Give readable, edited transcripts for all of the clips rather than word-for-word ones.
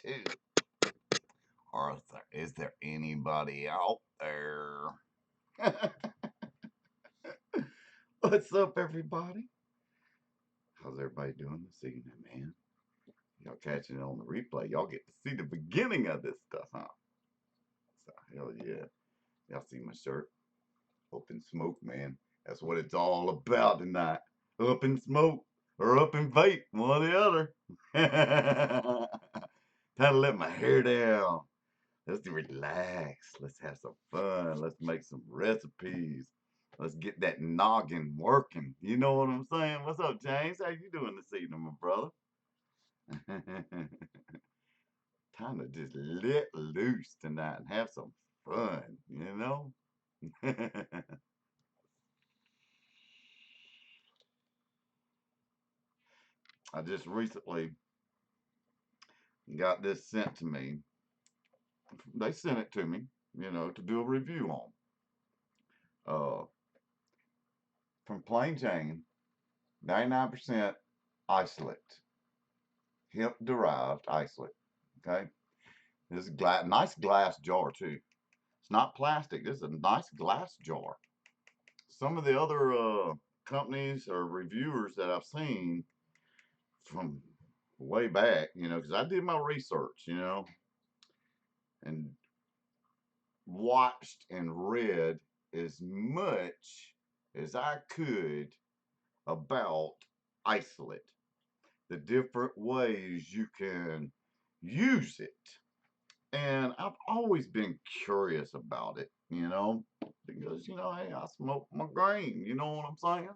too. Or is there anybody out there? What's up, everybody? How's everybody doing this evening, man? Y'all catching it on the replay. Y'all get to see the beginning of this stuff, huh? So, hell yeah. Y'all see my shirt? Up in smoke, man. That's what it's all about tonight. Up in smoke or up in vape, one or the other. Time to let my hair down. Let's relax. Let's have some fun. Let's make some recipes. Let's get that noggin working. You know what I'm saying? What's up, James? How you doing this evening, my brother? Time to just let loose tonight and have some fun, you know? I just recently got this sent to me. They sent it to me, to do a review on. From Plain Jane, 99% isolate, hemp derived isolate. Okay, this is nice glass jar too. It's not plastic. This is a nice glass jar. Some of the other companies or reviewers that I've seen from way back, because I did my research, and watched and read as much as I could about isolate, the different ways you can use it. And I've always been curious about it, because, hey, I smoke my grain, you know what I'm saying?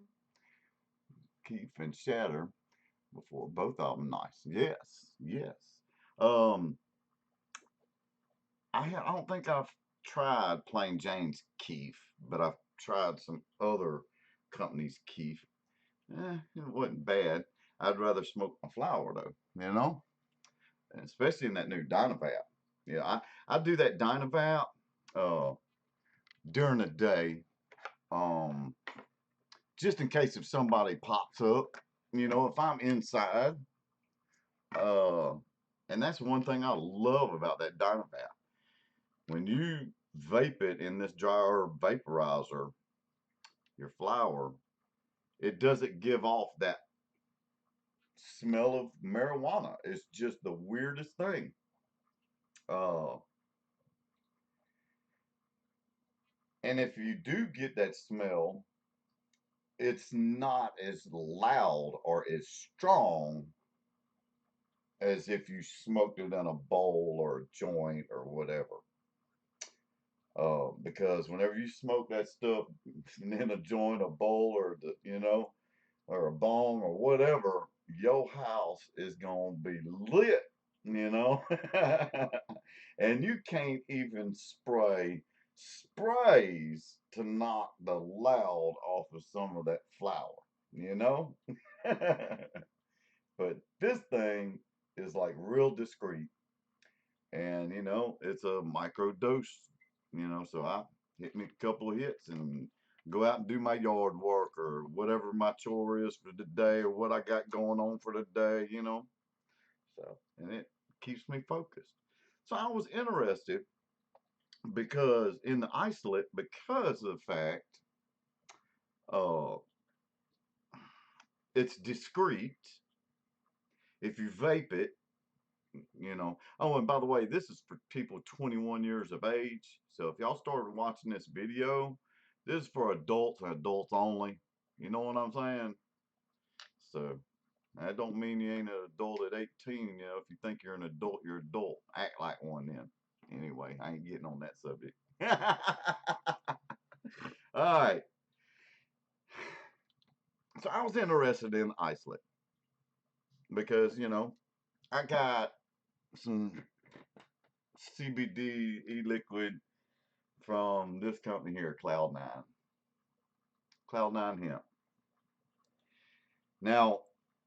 Keef and Shatter before, both of them nice. Yes, yes. Um, I don't think I've tried Plain Jane's Keef, but I've tried some other companies' Keef. It wasn't bad. I'd rather smoke my flower though, and especially in that new Dynavap. Yeah, I do that Dynavap uh, during the day, um, just in case if somebody pops up, if I'm inside. Uh, and that's one thing I love about that Dynavap. When you vape it in this dry herb vaporizer, your flower, it doesn't give off that smell of marijuana. It's just the weirdest thing. Uh, and if you do get that smell, it's not as loud or as strong as if you smoked it in a bowl or a joint or whatever. Because whenever you smoke that stuff in a joint, a bowl, or or a bong or whatever, your house is gonna be lit, and you can't even spray sprays to knock the loud off of some of that flour, you know. But this thing is like real discreet, and it's a micro dose, so I hit me a couple of hits and go out and do my yard work or whatever my chore is for the day or what I got going on for the day, so, and it keeps me focused. So I was interested because in the isolate, because of the fact uh it's discreet. If you vape it, Oh, and by the way, this is for people 21 years of age. So if y'all started watching this video, this is for adults and adults only. You know what I'm saying? So that don't mean you ain't an adult at 18. If you think you're an adult, you're an adult. Act like one then. Anyway, I ain't getting on that subject. All right. So I was interested in isolate because, I got some CBD e-liquid from this company here, Cloud9. Cloud9 Hemp. Now,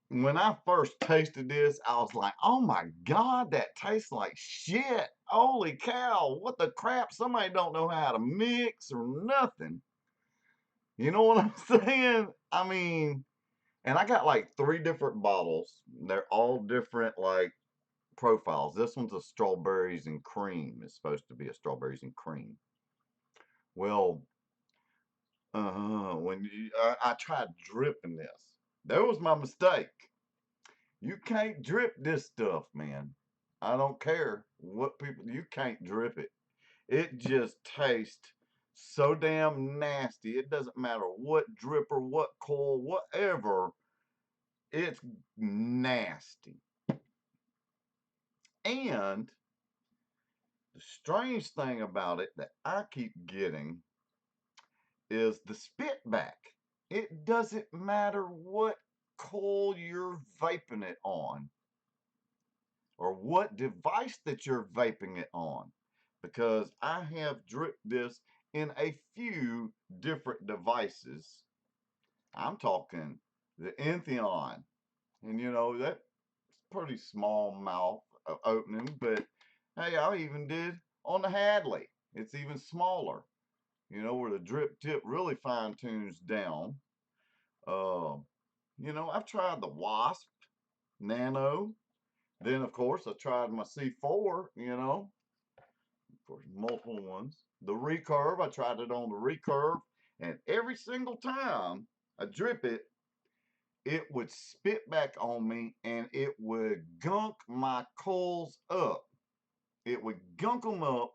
when I first tasted this, I was like, oh my God, that tastes like shit. Holy cow, what the crap? Somebody don't know how to mix or nothing. You know what I'm saying? I mean, and I got like 3 different bottles. They're all different, like profiles. This one's a strawberries and cream. It's supposed to be a strawberries and cream. Well, I tried dripping this. That was my mistake. You can't drip this stuff, man. I don't care what people, you can't drip it. It just tastes so damn nasty. It doesn't matter what dripper, what coil, whatever. It's nasty. And the strange thing about it that I keep getting is the spit back. It doesn't matter what coil you're vaping it on or what device that you're vaping it on, because I have dripped this in a few different devices. I'm talking the Entheon, and you know that's pretty small mouth opening, but hey, I even did on the Hadley. It's even smaller, you know, where the drip tip really fine tunes down. Uh, you know, I've tried the Wasp Nano. Then, of course, I tried my C4, you know, of course, multiple ones. The Recurve, I tried it on the Recurve, and every single time I drip it, it would spit back on me and it would gunk my coils up. It would gunk them up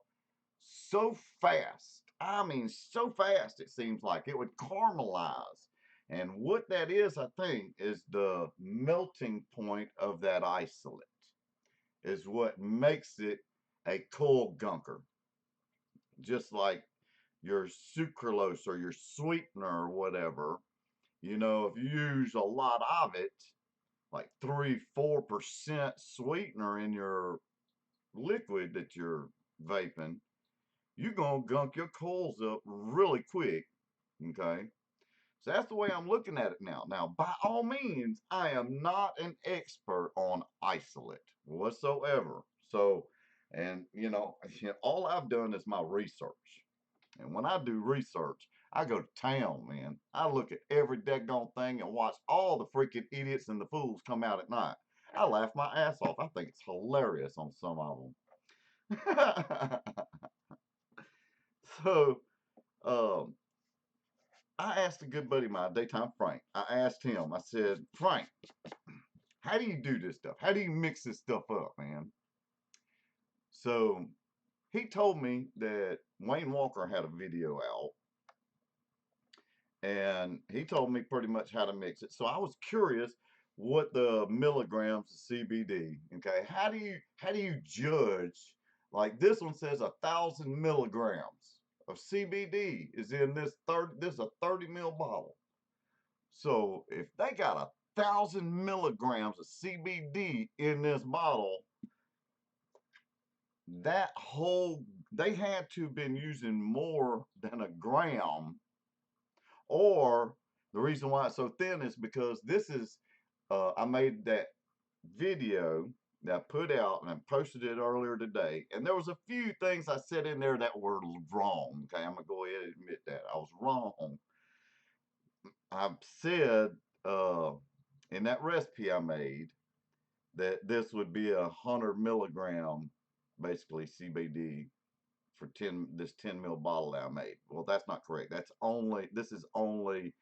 so fast. I mean, so fast it seems like it would caramelize. And what that is, I think, is the melting point of that isolate, is what makes it a coil gunker. Just like your sucralose or your sweetener or whatever, you know, if you use a lot of it, like 3-4% sweetener in your liquid that you're vaping, you're going to gunk your coils up really quick. Okay. So that's the way I'm looking at it now. Now, by all means, I am not an expert on isolate whatsoever. So, and you know, all I've done is my research. And when I do research, I go to town, man. I look at every daggone thing and watch all the freaking idiots and the fools come out at night. I laugh my ass off. I think it's hilarious on some of them. So, um, I asked a good buddy of mine, daytime Frank. I asked him, I said, Frank, how do you do this stuff? How do you mix this stuff up, man? So he told me that Wayne Walker had a video out and he told me pretty much how to mix it. So I was curious what the milligrams of CBD. Okay, how do you judge? Like this one says 1,000 milligrams of CBD is in this 30. This is a 30 ml bottle. So if they got 1,000 milligrams of CBD in this bottle, that whole they had to have been using more than a gram, or the reason why it's so thin is because this is I made that video that I put out and I posted it earlier today, and there was a few things I said in there that were wrong. Okay, I'm gonna go ahead and admit that I was wrong. I said in that recipe I made that this would be 100 milligram, basically CBD for 10 this 10 ml bottle that I made. Well, that's not correct. This is only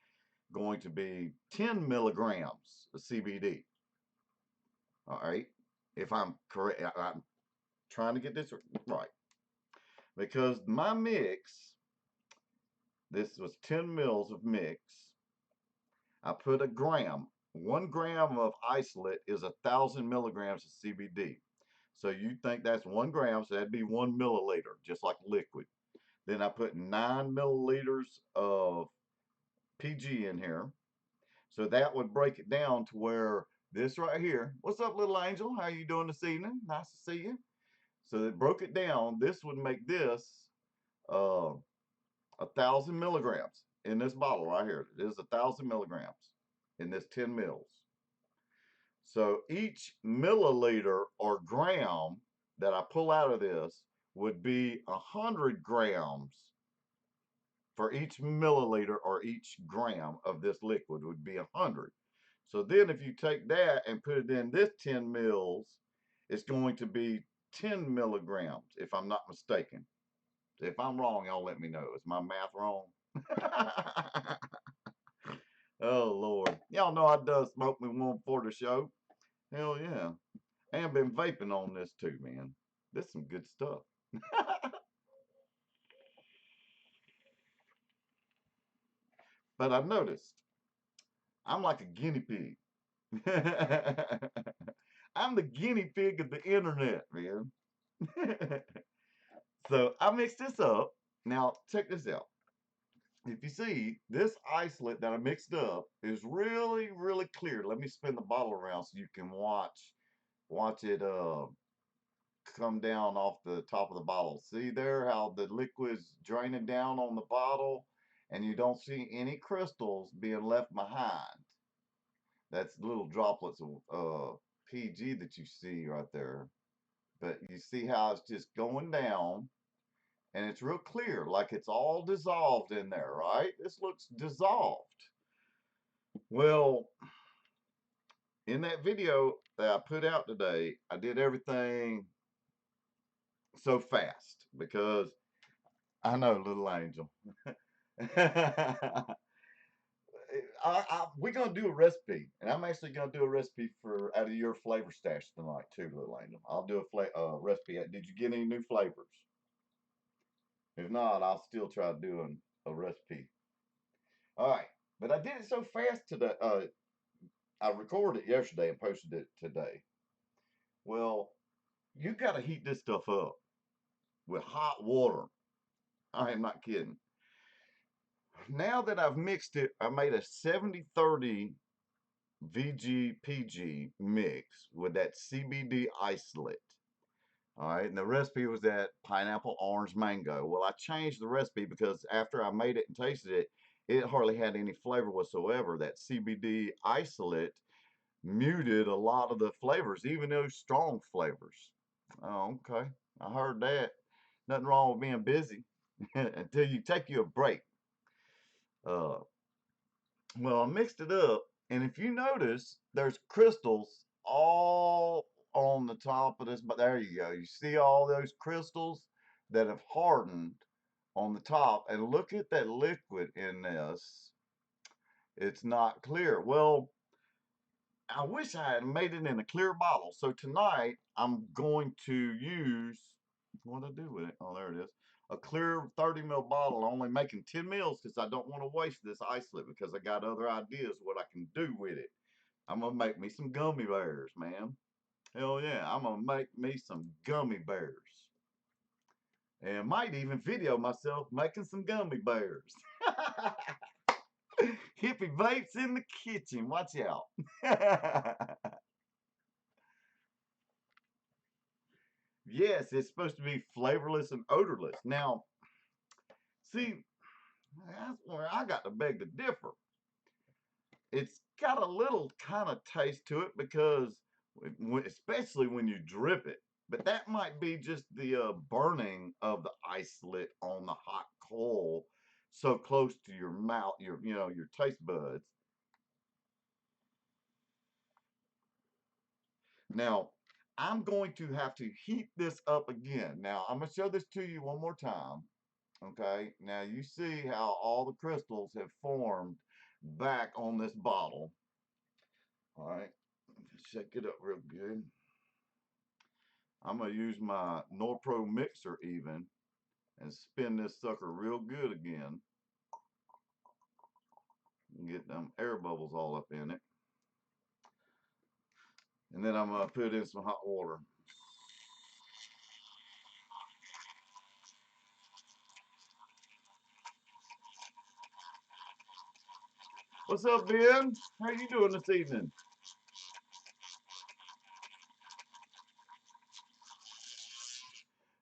going to be 10 milligrams of CBD. All right, if I'm correct, I'm trying to get this right because my mix. This was 10 mils of mix. I put a gram. 1 gram of isolate is 1,000 milligrams of CBD. So you think that's 1 gram, so that'd be 1 milliliter, just like liquid. Then I put 9 milliliters of PG in here. So that would break it down to where this right here. What's up, little angel? How you doing this evening? Nice to see you. So it broke it down. This would make this uh, 1,000 milligrams in this bottle right here. It is 1,000 milligrams in this 10 mils. So each milliliter or gram that I pull out of this would be 100 grams for each milliliter or each gram of this liquid would be 100. So then if you take that and put it in this 10 mils, it's going to be 10 milligrams, if I'm not mistaken. If I'm wrong, y'all let me know. Is my math wrong? Oh, Lord. Y'all know I done smoke me one for the show. Hell yeah. And been vaping on this too, man. This is some good stuff. But I noticed I'm like a guinea pig. I'm the guinea pig of the internet, man. So I mixed this up. Now, check this out. If you see, this isolate that I mixed up is really, really clear. Let me spin the bottle around so you can watch it come down off the top of the bottle. See there how the liquid's draining down on the bottle and you don't see any crystals being left behind. That's little droplets of PG that you see right there. But you see how it's just going down and it's real clear, like it's all dissolved in there, right? This looks dissolved. Well, in that video that I put out today, I did everything so fast because I know, little angel. We're gonna do a recipe, and I'm actually gonna do a recipe for out of your flavor stash tonight too, little angel. I'll do a recipe. Did you get any new flavors? If not, I'll still try doing a recipe. All right, but I did it so fast today. I recorded it yesterday and posted it today. Well, you got to heat this stuff up with hot water. I am not kidding. Now that I've mixed it, I made a 70-30 VG-PG mix with that CBD isolate. All right, and the recipe was that pineapple, orange, mango. Well, I changed the recipe because after I made it and tasted it, it hardly had any flavor whatsoever. That CBD isolate muted a lot of the flavors, even those strong flavors. Oh, okay. I heard that. Nothing wrong with being busy until you take you a break. Uh, well, I mixed it up, and if you notice, there's crystals all on the top of this. But there you go. You see all those crystals that have hardened on the top, and look at that liquid in this. It's not clear. Well, I wish I had made it in a clear bottle. So tonight I'm going to use, what do I do with it? Oh, there it is. A clear 30 ml bottle, only making 10 mils because I don't want to waste this isolate because I got other ideas what I can do with it. I'm gonna make me some gummy bears, man. Hell yeah, I'm gonna make me some gummy bears. And might even video myself making some gummy bears. Hippy Vapes in the kitchen. Watch out. Yes, it's supposed to be flavorless and odorless. Now, see, that's where I got to beg to differ. It's got a little kind of taste to it because, especially when you drip it, but that might be just the burning of the isolate on the hot coal so close to your mouth, your taste buds. Now, I'm going to have to heat this up again. Now, I'm going to show this to you one more time. Okay, now you see how all the crystals have formed back on this bottle. All right, shake it up real good. I'm going to use my Norpro mixer even and spin this sucker real good again. Get them air bubbles all up in it. And then I'm going to put in some hot water. What's up, Ben? How you doing this evening?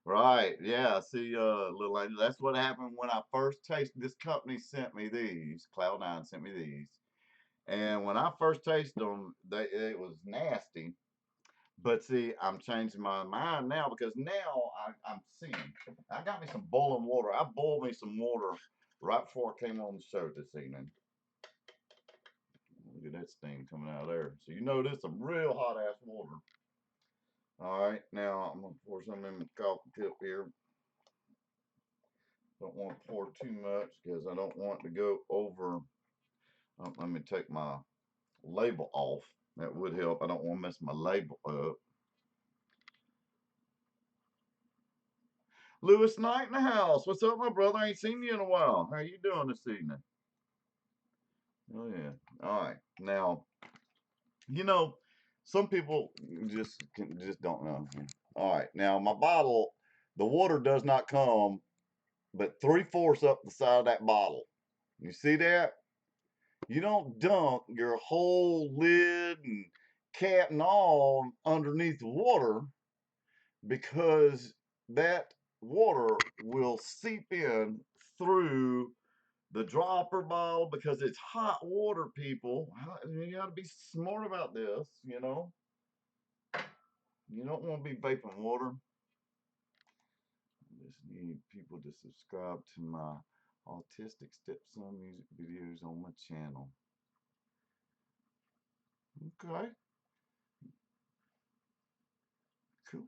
Right, yeah. See, little angel. That's what happened when I first tasted. This company sent me these. Cloud9 sent me these, and when I first tasted them, it was nasty. But see, I'm changing my mind now because now I'm seeing. I got me some boiling water. I boiled me some water right before I came on the show this evening. Look at that steam coming out of there. So you know this is some real hot ass water. Alright, now I'm going to pour some in the coffee cup here. Don't want to pour too much because I don't want to go over. Let me take my label off. That would help. I don't want to mess my label up. Lewis Knight in the house. What's up, my brother? I ain't seen you in a while. How you doing this evening? Oh, yeah. All right. Now, you know, some people just don't know. All right. Now, my bottle, the water does not come but 3/4 up the side of that bottle. You see that? You don't dunk your whole lid and cap and all underneath the water, because that water will seep in through the dropper bottle, because it's hot water, people. You got to be smart about this, you know. You don't want to be vaping water. I just need people to subscribe to my Autistic Stepson music videos on my channel. Okay. Cool.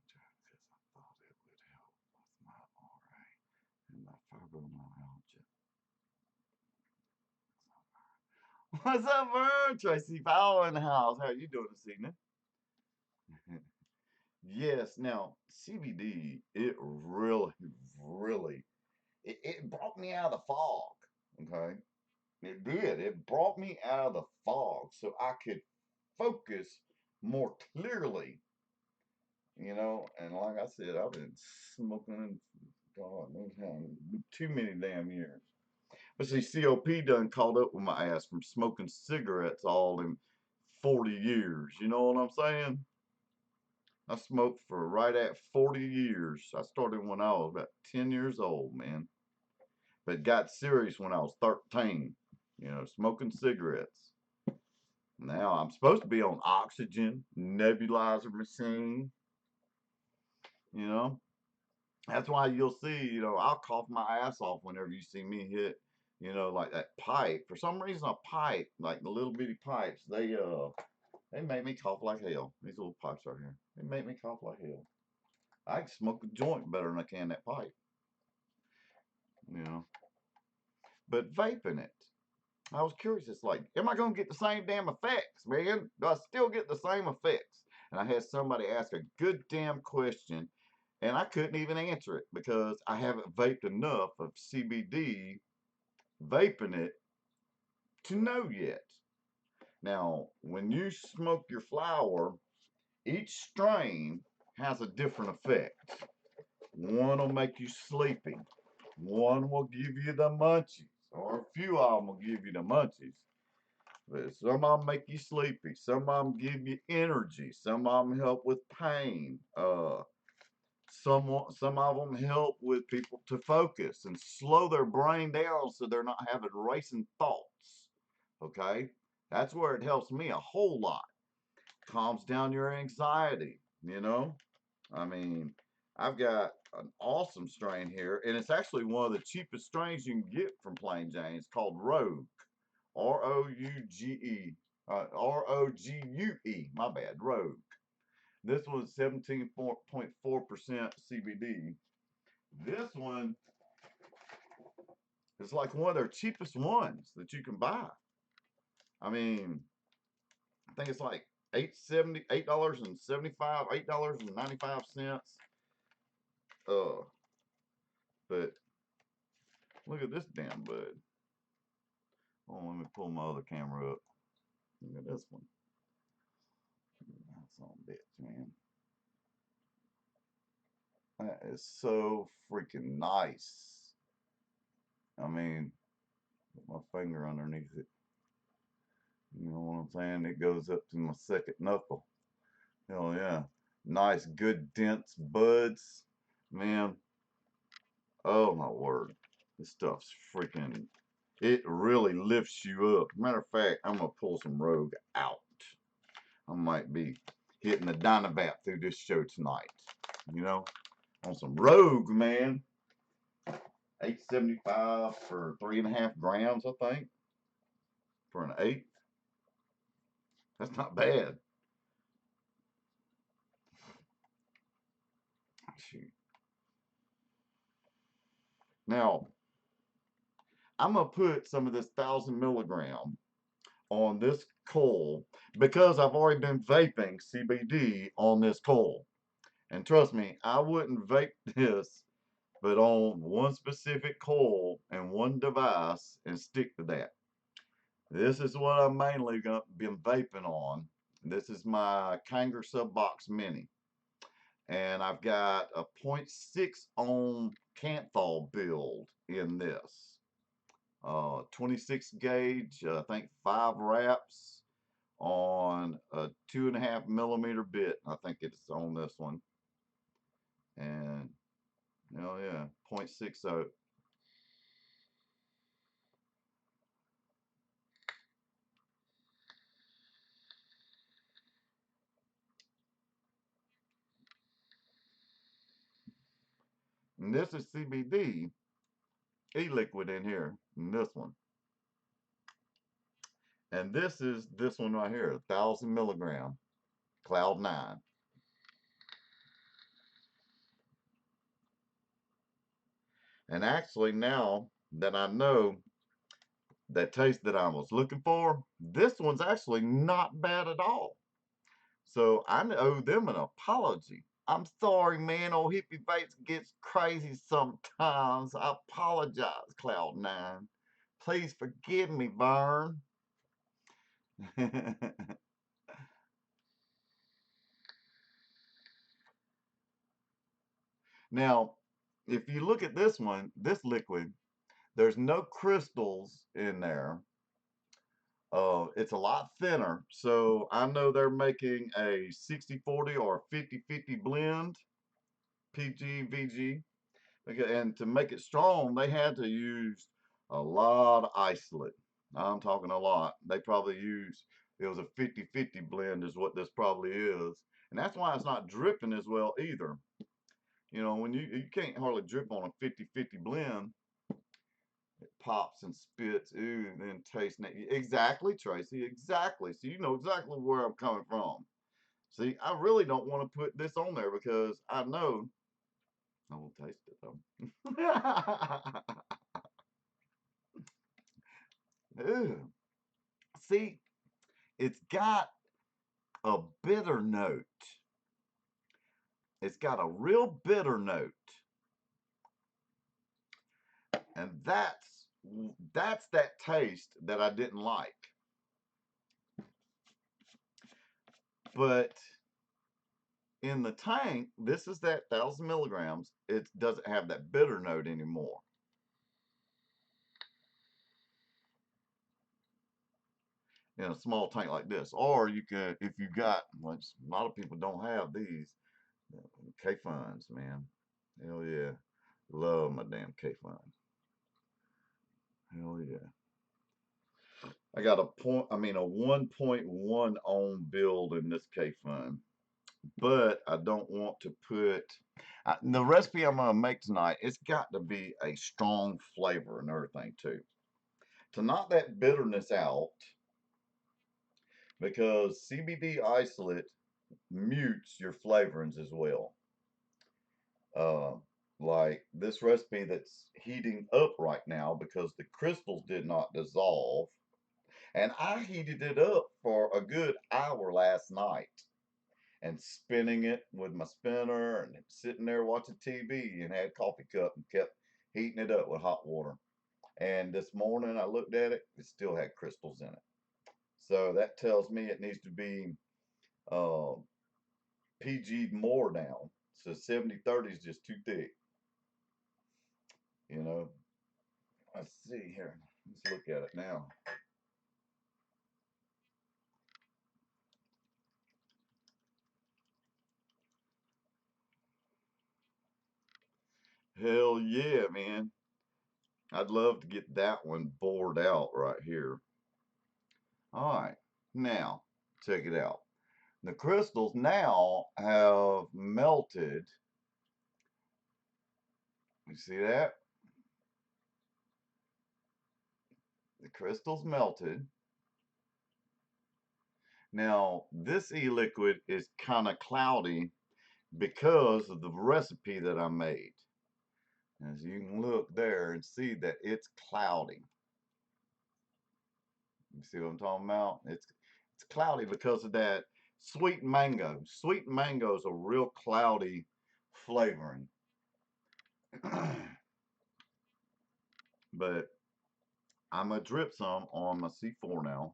Because I thought it would help with my RA and my fibromyalgia. What's up, Vern? Tracy Powell in the house. How you doing this evening? Yes, now CBD, it really, it brought me out of the fog. Okay, it did. It brought me out of the fog so I could focus more clearly. You know, and like I said, I've been smoking, God, too many damn years. But see, COP done caught up with my ass from smoking cigarettes all in 40 years. You know what I'm saying? I smoked for right at 40 years. I started when I was about 10 years old, man. But got serious when I was 13, you know, smoking cigarettes. Now I'm supposed to be on oxygen, nebulizer machine, you know. That's why you'll see, you know, I'll cough my ass off whenever you see me hit, you know, like that pipe. For some reason, a pipe, like the little bitty pipes, they make me cough like hell. These little pipes right here, they make me cough like hell. I can smoke a joint better than I can that pipe, you know. But vaping it, I was curious. It's like, am I going to get the same damn effects, man? Do I still get the same effects? And I had somebody ask a good damn question, and I couldn't even answer it because I haven't vaped enough of CBD vaping it to know yet. Now, when you smoke your flower, each strain has a different effect. One will make you sleepy. One will give you the munchies, or a few of them will give you the munchies. But some of them make you sleepy. Some of them give you energy. Some of them help with pain. Some of them help with people to focus and slow their brain down so they're not having racing thoughts. Okay, that's where it helps me a whole lot. Calms down your anxiety. You know, I mean, I've got an awesome strain here, and it's actually one of the cheapest strains you can get from Plain Jane. It's called Rogue, Rouge, Rogue. My bad, Rogue. This one's 17.4% CBD. This one is like one of their cheapest ones that you can buy. I mean, I think it's like $8.75, $8.95. Uh, but look at this damn bud. Oh, let me pull my other camera up. Look at this one. That's on bitch, man. That is so freaking nice. I mean, put my finger underneath it. You know what I'm saying? It goes up to my second knuckle. Hell yeah. Nice, good, dense buds. Man, oh my word. This stuff's freaking, it really lifts you up. Matter of fact, I'm going to pull some Rogue out. I might be hitting the Dynavap through this show tonight. You know, on some Rogue, man. $8.75 for 3.5 grams, I think. for an eighth. That's not bad. Shoot. Now, I'm going to put some of this 1,000 mg on this coil because I've already been vaping CBD on this coil. And trust me, I wouldn't vape this but on one specific coil and one device and stick to that. This is what I'm mainly been vaping on. This is my Kanger Subbox Mini. And I've got a 0.6 ohm Canthal build in this. 26 gauge, I think 5 wraps on a 2.5 millimeter bit. I think it's on this one. And, oh yeah, 0.60. And this is CBD e-liquid in here, in this one. And this is this one right here, 1,000 mg, Cloud 9. And actually now that I know that taste that I was looking for, this one's actually not bad at all. So I owe them an apology. I'm sorry, man. Old Hippy Vapes gets crazy sometimes. I apologize, Cloud 9. Please forgive me, Vern. Now, if you look at this one, this liquid, there's no crystals in there. It's a lot thinner. So I know they're making a 60-40 or 50-50 blend, PG, VG. And to make it strong, they had to use a lot of isolate. I'm talking a lot. They probably used, it was a 50-50 blend is what this probably is. And that's why it's not dripping as well either. You know, when you can't hardly drip on a 50-50 blend, it pops and spits, ooh, and then tastes. Exactly, Tracy, exactly. So you know exactly where I'm coming from. See, I really don't want to put this on there because I know I will taste it though. Ew. See, it's got a bitter note. It's got a real bitter note. And that's that taste that I didn't like. But in the tank, this is that 1,000 mg. It doesn't have that bitter note anymore. In a small tank like this, or you can, if you got, well, a lot of people don't have these K-Funds, man. Hell yeah, love my damn K-Fund. Hell yeah. I got a 1.1 ohm build in this K-Fund, but I don't want to put the recipe I'm gonna make tonight. It's got to be a strong flavor and everything too, to knock that bitterness out, because CBD isolate mutes your flavorings as well. Uh, like this recipe that's heating up right now because the crystals did not dissolve. And I heated it up for a good hour last night and spinning it with my spinner and sitting there watching TV and had coffee cup and kept heating it up with hot water. And this morning I looked at it, it still had crystals in it. So that tells me it needs to be uh, PG'd more down. So 70-30 is just too thick. You know, let's see here. Let's look at it now. Hell yeah, man. I'd love to get that one bored out right here. All right, now check it out. The crystals now have melted. You see that? The crystals melted. Now, this e-liquid is kind of cloudy because of the recipe that I made. As you can look there and see that it's cloudy. You see what I'm talking about? It's cloudy because of that sweet mango. Sweet mango is a real cloudy flavoring. But I'm going to drip some on my C4 now.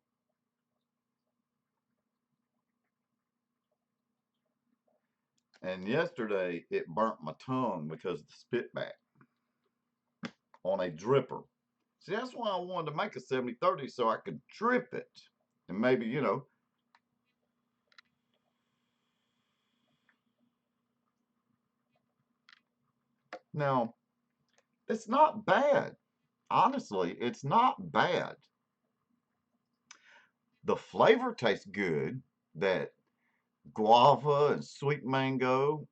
And yesterday it burnt my tongue because of the spitback on a dripper. See, that's why I wanted to make a 70-30 so I could drip it. And maybe, you know. Now, it's not bad. Honestly, it's not bad. The flavor tastes good. That guava and sweet mango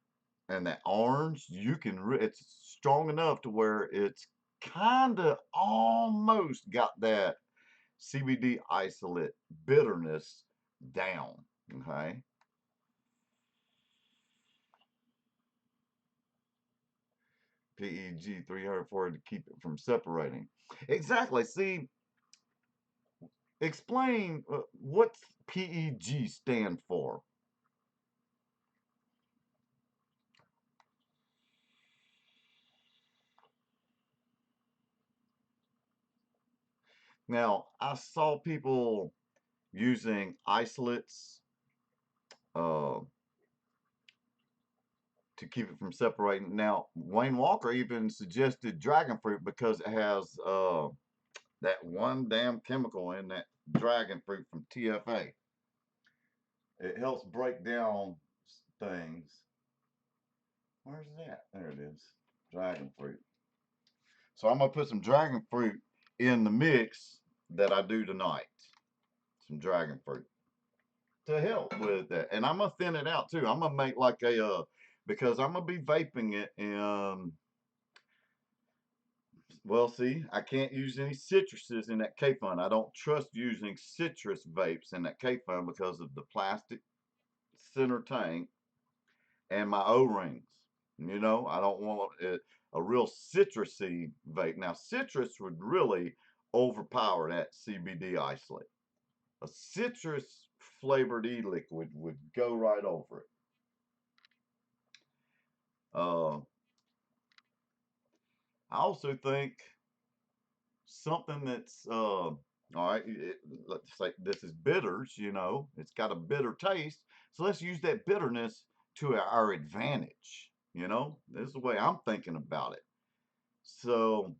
and that orange, it's strong enough to where it's kind of almost got that CBD isolate bitterness down. Okay. PEG 340 to keep it from separating. Exactly. See, explain what's PEG stand for. Now, I saw people using isolates uh, to keep it from separating. Now, Wayne Walker even suggested dragon fruit because it has that one damn chemical in that dragon fruit from TFA. It helps break down things. Where's that? There it is. Dragon fruit. So I'm going to put some dragon fruit in the mix that I do tonight. Some dragon fruit to help with that. And I'm going to thin it out too. I'm going to make like because I'm going to be vaping it and well, see, I can't use any citruses in that K-Fun. I don't trust using citrus vapes in that K-Fun because of the plastic center tank and my O-rings. You know, I don't want a real citrusy vape. Now, citrus would really overpower that CBD isolate. A citrus flavored e-liquid would go right over it. I also think something that's all right, let's say this is bitters, you know, it's got a bitter taste, so let's use that bitterness to our advantage. You know, this is the way I'm thinking about it. So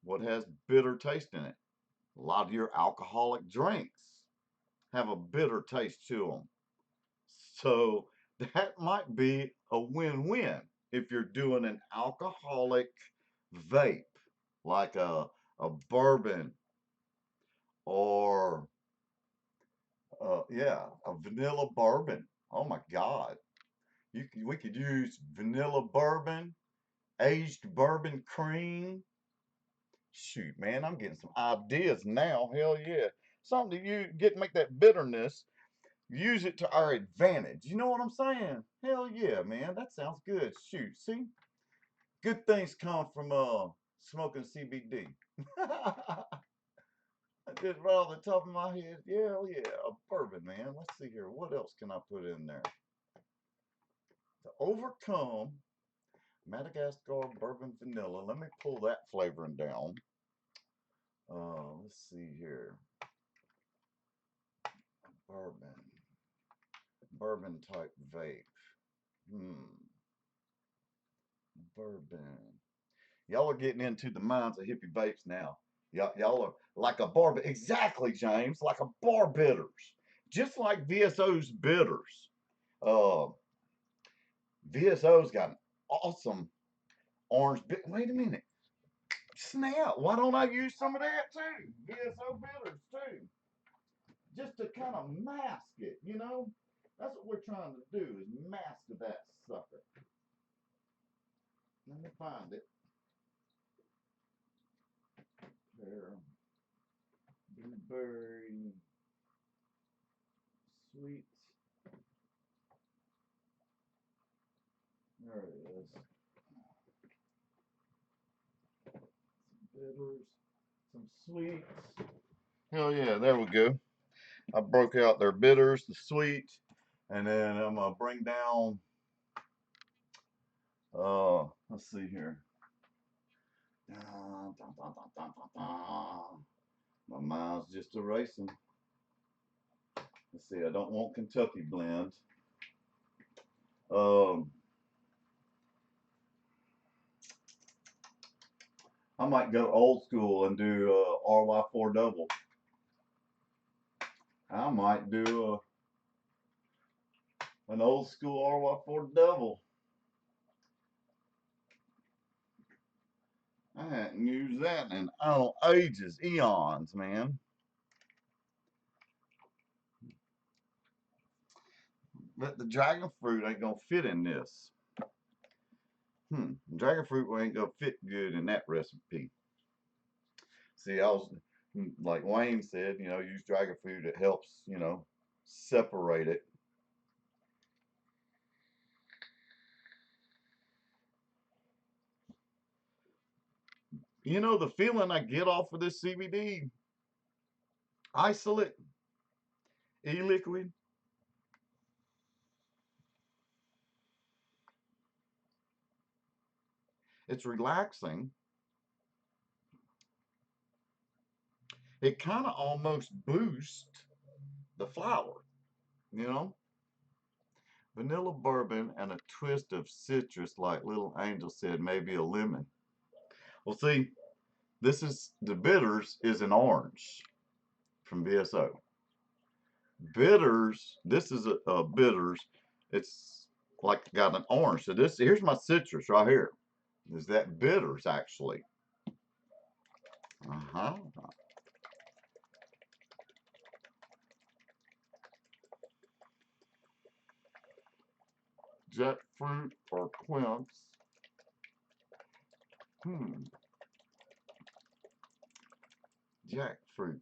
what has bitter taste in it? A lot of your alcoholic drinks have a bitter taste to them, so that might be a win-win if you're doing an alcoholic vape like a bourbon or yeah, a vanilla bourbon. Oh my God. We could use vanilla bourbon, aged bourbon cream. Shoot, man, I'm getting some ideas now. Hell yeah. Something you make that bitterness, use it to our advantage. You know what I'm saying? Hell yeah, man. That sounds good. Shoot, see? Good things come from smoking CBD. Just right off the top of my head, yeah, yeah, a bourbon, man. Let's see here. What else can I put in there? To overcome Madagascar bourbon vanilla. Let me pull that flavoring down. Let's see here. Bourbon. Bourbon type vape. Bourbon. Y'all are getting into the minds of Hippy Vapes now. Y'all are like a bar, exactly, James, like a bar bitters, just like VSO's bitters. Uh, VSO's got an awesome orange bit. Wait a minute, snap! Why don't I use some of that too? VSO bitters too, just to kind of mask it. You know, that's what we're trying to do is mask that sucker. Let me find it. There, blueberry. sweets. There it is. Some bitters, some sweets. Hell yeah, there we go. I broke out their bitters, the sweets, and then I'm gonna bring down. Let's see here. My mind's just erasing. Let's see. I don't want Kentucky blends. I might go old school and do RY4 double. I might do an old school RY4 double. I hadn't used that in ages, eons, man. But the dragon fruit ain't gonna fit in this. Dragon fruit ain't gonna fit good in that recipe. See, I was like Wayne said, you know, use dragon fruit. It helps, you know, separate it. You know, the feeling I get off of this CBD Isolate e-liquid, it's relaxing. It kind of almost boosts the flower, you know? Vanilla bourbon and a twist of citrus, like Little Angel said, maybe a lemon. Well, see, this is the bitters is an orange from VSO. Bitters, this is a bitters. It's like got an orange. So this here's my citrus right here. Is that bitters actually? Uh-huh. Jackfruit or quince. Jackfruit.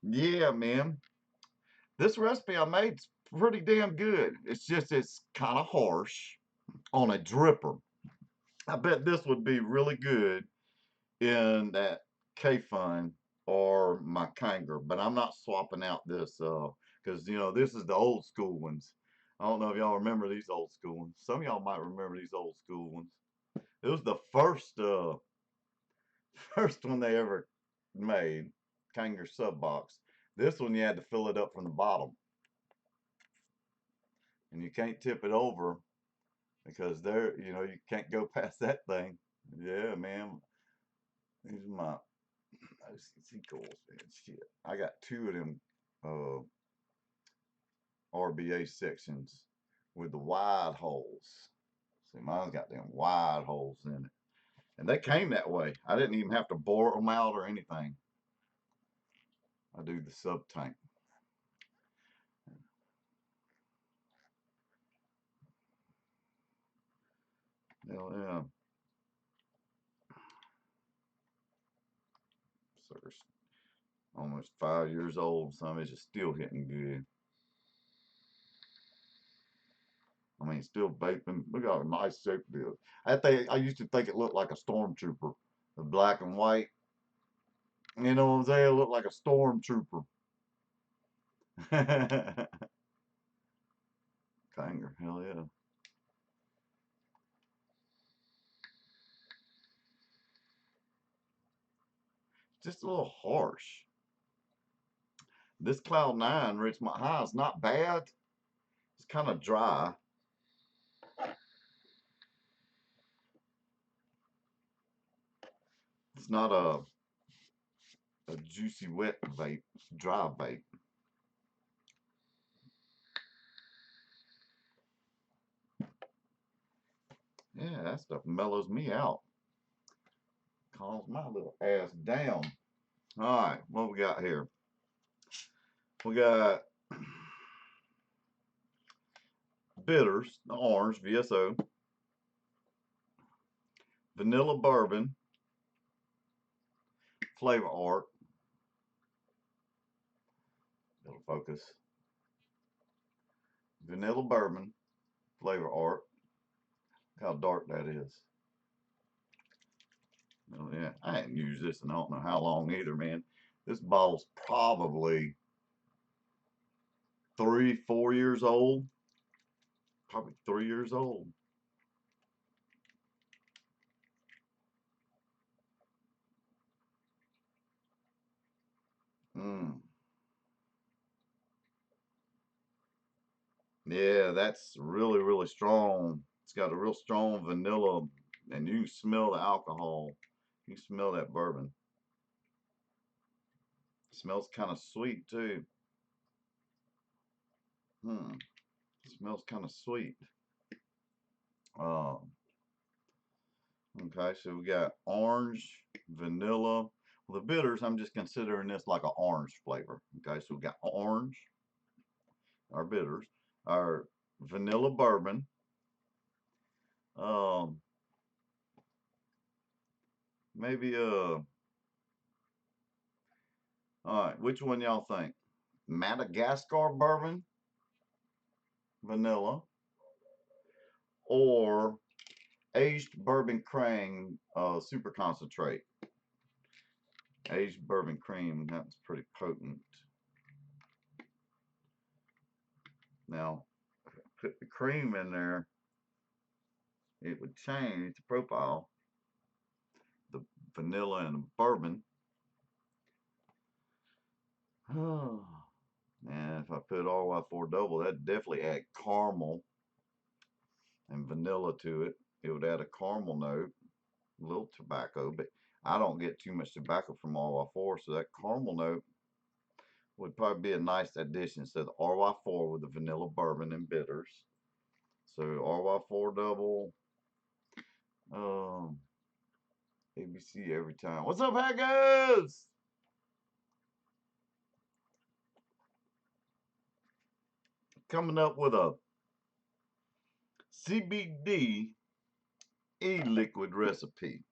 Yeah, man. This recipe I made's pretty damn good. It's just it's kind of harsh on a dripper. I bet this would be really good in that K-Fun or my Kanger, but I'm not swapping out this because you know this is the old school ones. I don't know if y'all remember these old school ones. Some of y'all might remember these old school ones. It was the first first one they ever made, Kanger sub box. This one you had to fill it up from the bottom, and you can't tip it over because there, you know, you can't go past that thing. Yeah, man. These are my OCC coils, man. Shit, I got two of them RBA sections with the wide holes. See, mine's got them wide holes in it, and they came that way. I didn't even have to bore them out or anything. I do the sub tank. Hell yeah. So it's almost 5 years old. Some is just still hitting good. I mean, still vaping. Look how nice shape it is. I used to think it looked like a stormtrooper, the black and white. You know what I'm saying? It looked like a stormtrooper. Kanger, hell yeah. Just a little harsh. This Cloud 9 reached my high. It's not bad. It's kind of dry. It's not a juicy wet vape. It's dry vape. Yeah, that stuff mellows me out. Calms my little ass down. All right, what we got here? We got bitters, the orange, VSO. Vanilla bourbon. Flavor Art. It'll focus. Vanilla Bourbon. Flavor Art. Look how dark that is. Oh, yeah, I hadn't used this in I don't know how long either, man. This bottle's probably 3, 4 years old. Probably 3 years old. Mm. Yeah, that's really, really strong. It's got a real strong vanilla, and you can smell the alcohol. You can smell that bourbon. It smells kind of sweet too. It smells kind of sweet. Um, okay, so we got orange, vanilla. Well, the bitters, I'm just considering this like an orange flavor. Okay, so we got orange, our bitters, our vanilla bourbon. Um, maybe all right, which one y'all think? Madagascar bourbon, vanilla, or aged bourbon cream, super concentrate. Aged bourbon cream, that's pretty potent. Now, put the cream in there, it would change the profile. The vanilla and the bourbon. Oh, man, if I put RY4 double, that'd definitely add caramel and vanilla to it. It would add a caramel note, a little tobacco, but I don't get too much tobacco from RY4, so that caramel note would probably be a nice addition. So the RY4 with the vanilla bourbon and bitters. So RY4 double, um, ABC every time. What's up, haggers? Coming up with a CBD e-liquid recipe.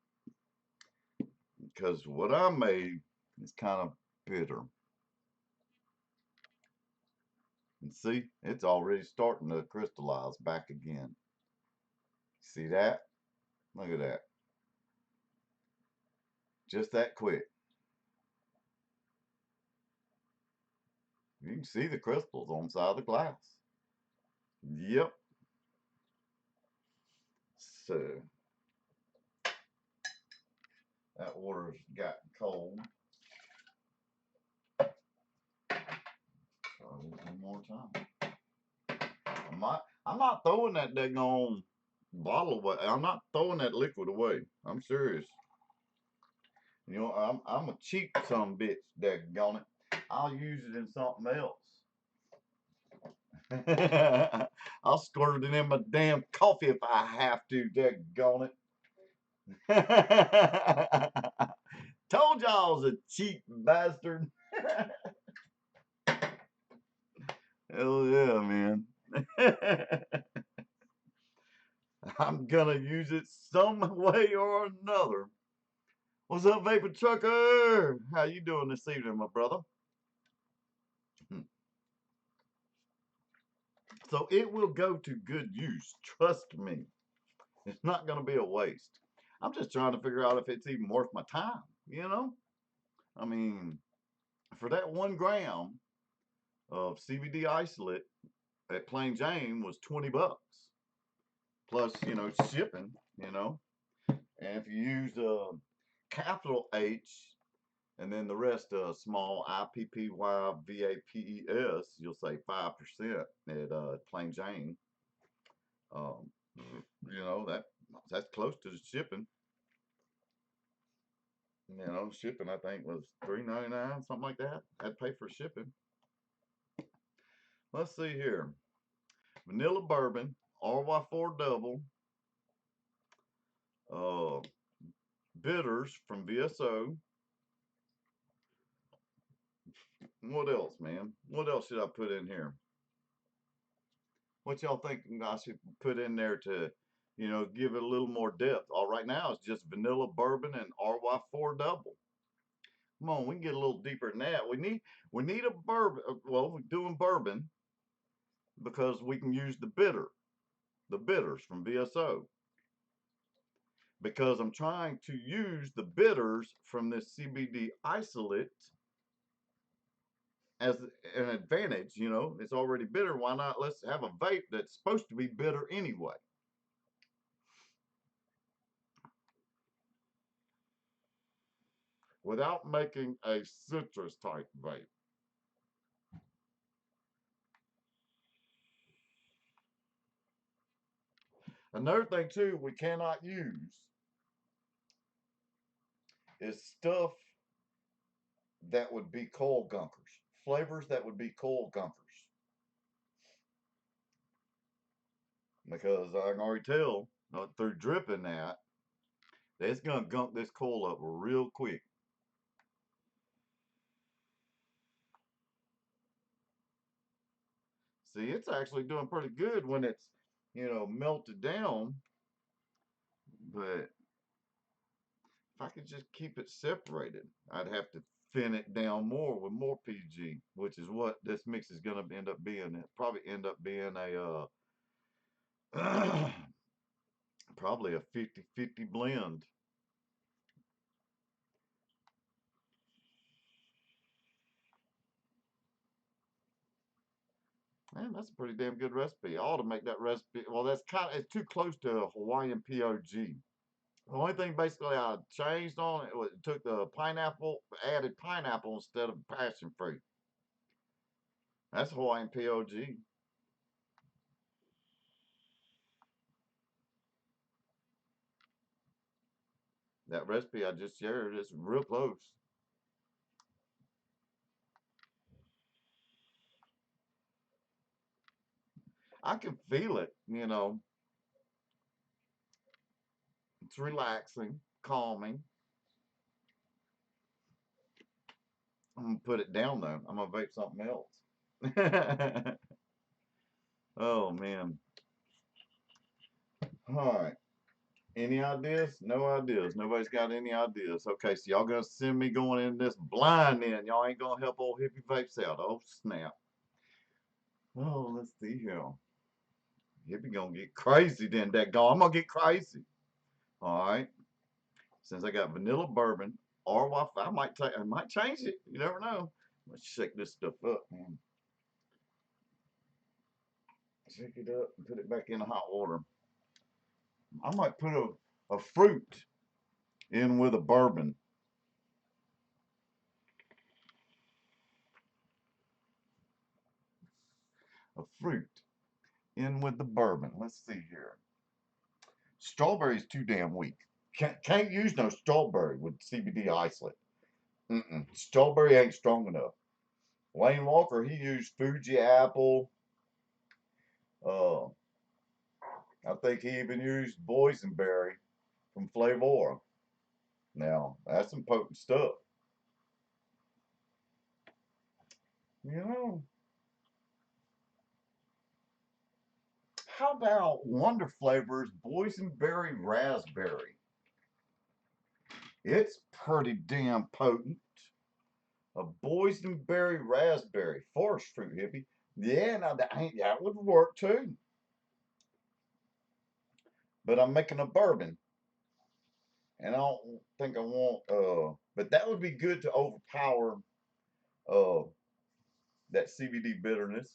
Because what I made is kind of bitter. And see, it's already starting to crystallize back again. See that? Look at that. Just that quick. You can see the crystals on the side of the glass. Yep. So that water's gotten cold. So one more time. I'm not throwing that daggone bottle away. I'm not throwing that liquid away. I'm serious. You know, I'm a cheap some bitch, daggone it. I'll use it in something else. I'll squirt it in my damn coffee if I have to, daggone it. Told y'all I was a cheap bastard. Hell yeah, man. I'm gonna use it some way or another. What's up, Vapor Trucker? How you doing this evening, my brother? So it will go to good use. Trust me. It's not gonna be a waste. I'm just trying to figure out if it's even worth my time, you know? I mean, for that 1 gram of CBD isolate at Plain Jane was 20 bucks. Plus, shipping, you know. And if you use capital H and then the rest small IPPYVAPES, you'll say 5% at Plain Jane. Um, that's close to the shipping. Shipping I think was $3.99, something like that. I'd pay for shipping. Let's see here. Vanilla bourbon, RY4 double, uh, bitters from VSO. What else, man? What else should I put in here? What y'all think I should put in there to, give it a little more depth? All right now it's just vanilla bourbon and RY4 double. Come on, we can get a little deeper than that. We need a bourbon. Well, we're doing bourbon because we can use the bitters from VSO. Because I'm trying to use the bitters from this CBD isolate as an advantage. You know, it's already bitter. Why not? Let's have a vape that's supposed to be bitter anyway. Without making a citrus type vape. Another thing too we cannot use is stuff that would be coal gunkers, flavors that would be coal gunkers. Because I can already tell through dripping that it's gonna gunk this coal up real quick. See, it's actually doing pretty good when it's, melted down. But if I could just keep it separated, I'd have to thin it down more with more PG, which is what this mix is going to end up being. It probably end up being a probably a 50-50 blend. Man, that's a pretty damn good recipe. I ought to make that recipe. Well, it's too close to a Hawaiian POG. The only thing basically I changed on it was it took the pineapple, added pineapple instead of passion fruit. That's Hawaiian POG. That recipe I just shared is real close. I can feel it, It's relaxing, calming. I'm gonna put it down though. I'm gonna vape something else. Oh man. All right. Any ideas? No ideas. Nobody's got any ideas. Okay, so y'all gonna send me going in this blind then. Y'all ain't gonna help old Hippy Vapes out. Oh snap. Oh, let's see here. Hippy gonna get crazy then, that guy. I'm gonna get crazy. All right. Since I got vanilla bourbon or Wi-Fi, I might change it. You never know. Let's shake this stuff up, man. Shake it up and put it back in the hot water. I might put a fruit in with a bourbon. A fruit in with the bourbon. Let's see here. Strawberry's too damn weak. Can't use no strawberry with CBD isolate. Strawberry ain't strong enough. Wayne Walker, he used Fuji apple. Uh, I think he even used boysenberry from Flavor. Now, that's some potent stuff. You know, how about Wonder Flavors boysenberry raspberry? It's pretty damn potent. A boysenberry raspberry, forest fruit hippie. Yeah, now that would work too. But I'm making a bourbon, and I don't think I want. But that would be good to overpower uh that CBD bitterness.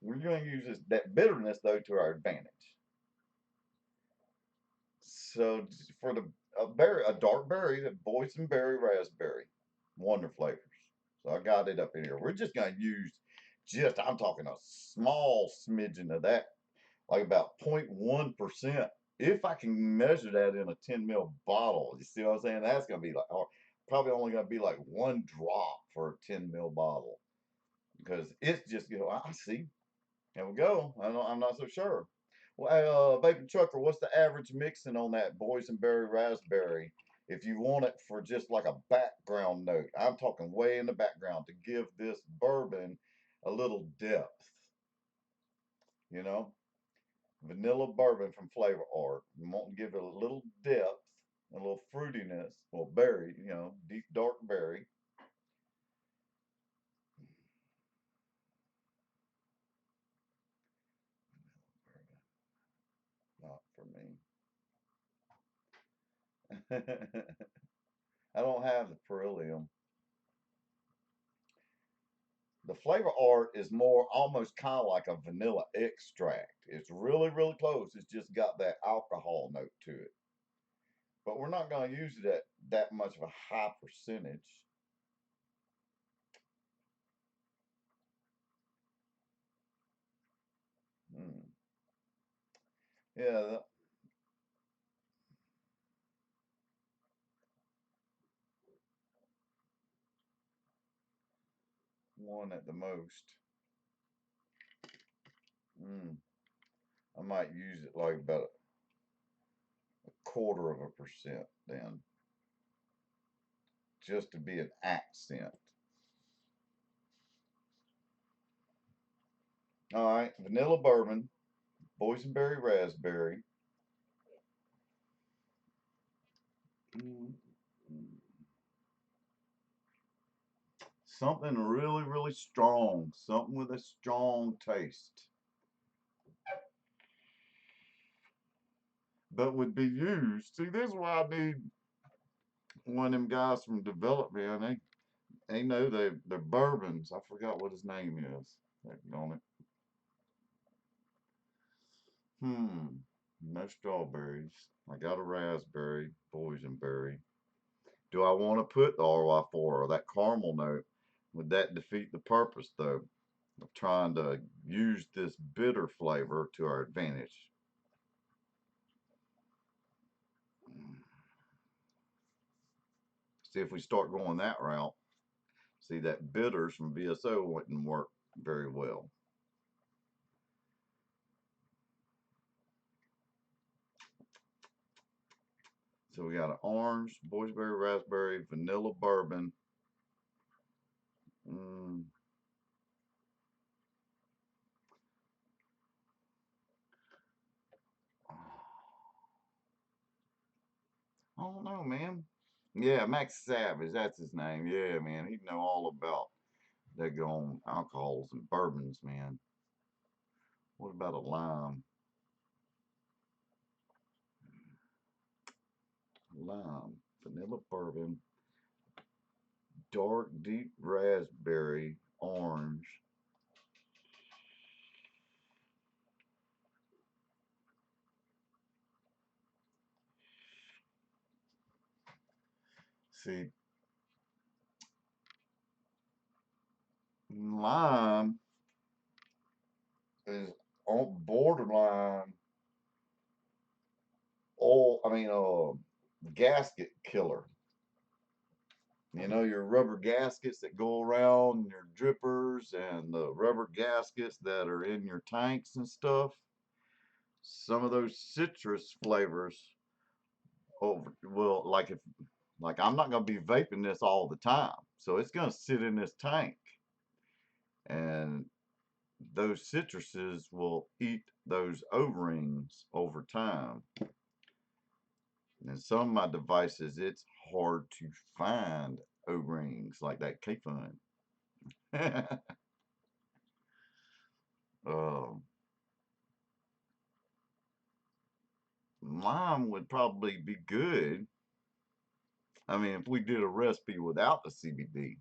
We're going to use that bitterness though to our advantage. So for a dark berry, the boysenberry raspberry, Wonder Flavors. So I got it up in here. We're just going to use I'm talking a small smidgen of that, like about 0.1%. If I can measure that in a 10 ml bottle, you see what I'm saying? That's going to be like, or probably only going to be like one drop for a 10 ml bottle because it's just, I see. There we go. I'm not so sure. Well, Vaping Trucker, what's the average mixing on that boysenberry raspberry? If you want it for just like a background note, I'm talking way in the background to give this bourbon a little depth. You know, vanilla bourbon from Flavor Art. You want to give it a little depth. a little fruitiness, well, berry, you know, deep dark berry. Not for me. I don't have the beryllium. The flavor art is more almost kind of like a vanilla extract. It's really, really close. It's just got that alcohol note to it. But we're not going to use it at that much of a high percentage. Mm. Yeah, the one at the most. Mm. I might use it like about a quarter of a percent then, just to be an accent. All right, vanilla bourbon, boysenberry raspberry. Mm. Something really, really strong. Something with a strong taste. But would be used. See, this is why I need one of them guys from development. They know they're bourbons. I forgot what his name is. On it. No strawberries. I got a raspberry, boysenberry. Do I want to put the RY4 or that caramel note? Would that defeat the purpose, though, of trying to use this bitter flavor to our advantage? See, if we start going that route, see that bitters from VSO wouldn't work very well. So we got an orange, boysenberry, raspberry, vanilla bourbon. Mm, I don't know, man. Yeah, Max Savage, that's his name. Yeah, man, he'd know all about that going alcohols and bourbons, man. What about a lime? Lime, vanilla bourbon, dark deep raspberry, orange. See, lime is on borderline gasket killer. You know, your rubber gaskets that go around your drippers and the rubber gaskets that are in your tanks and stuff. Some of those citrus flavors over will like I'm not gonna be vaping this all the time. So it's gonna sit in this tank. And those citruses will eat those O-rings over time. And some of my devices, it's hard to find O-rings like that K-Fun. um, Lime would probably be good. I mean, if we did a recipe without the CBD.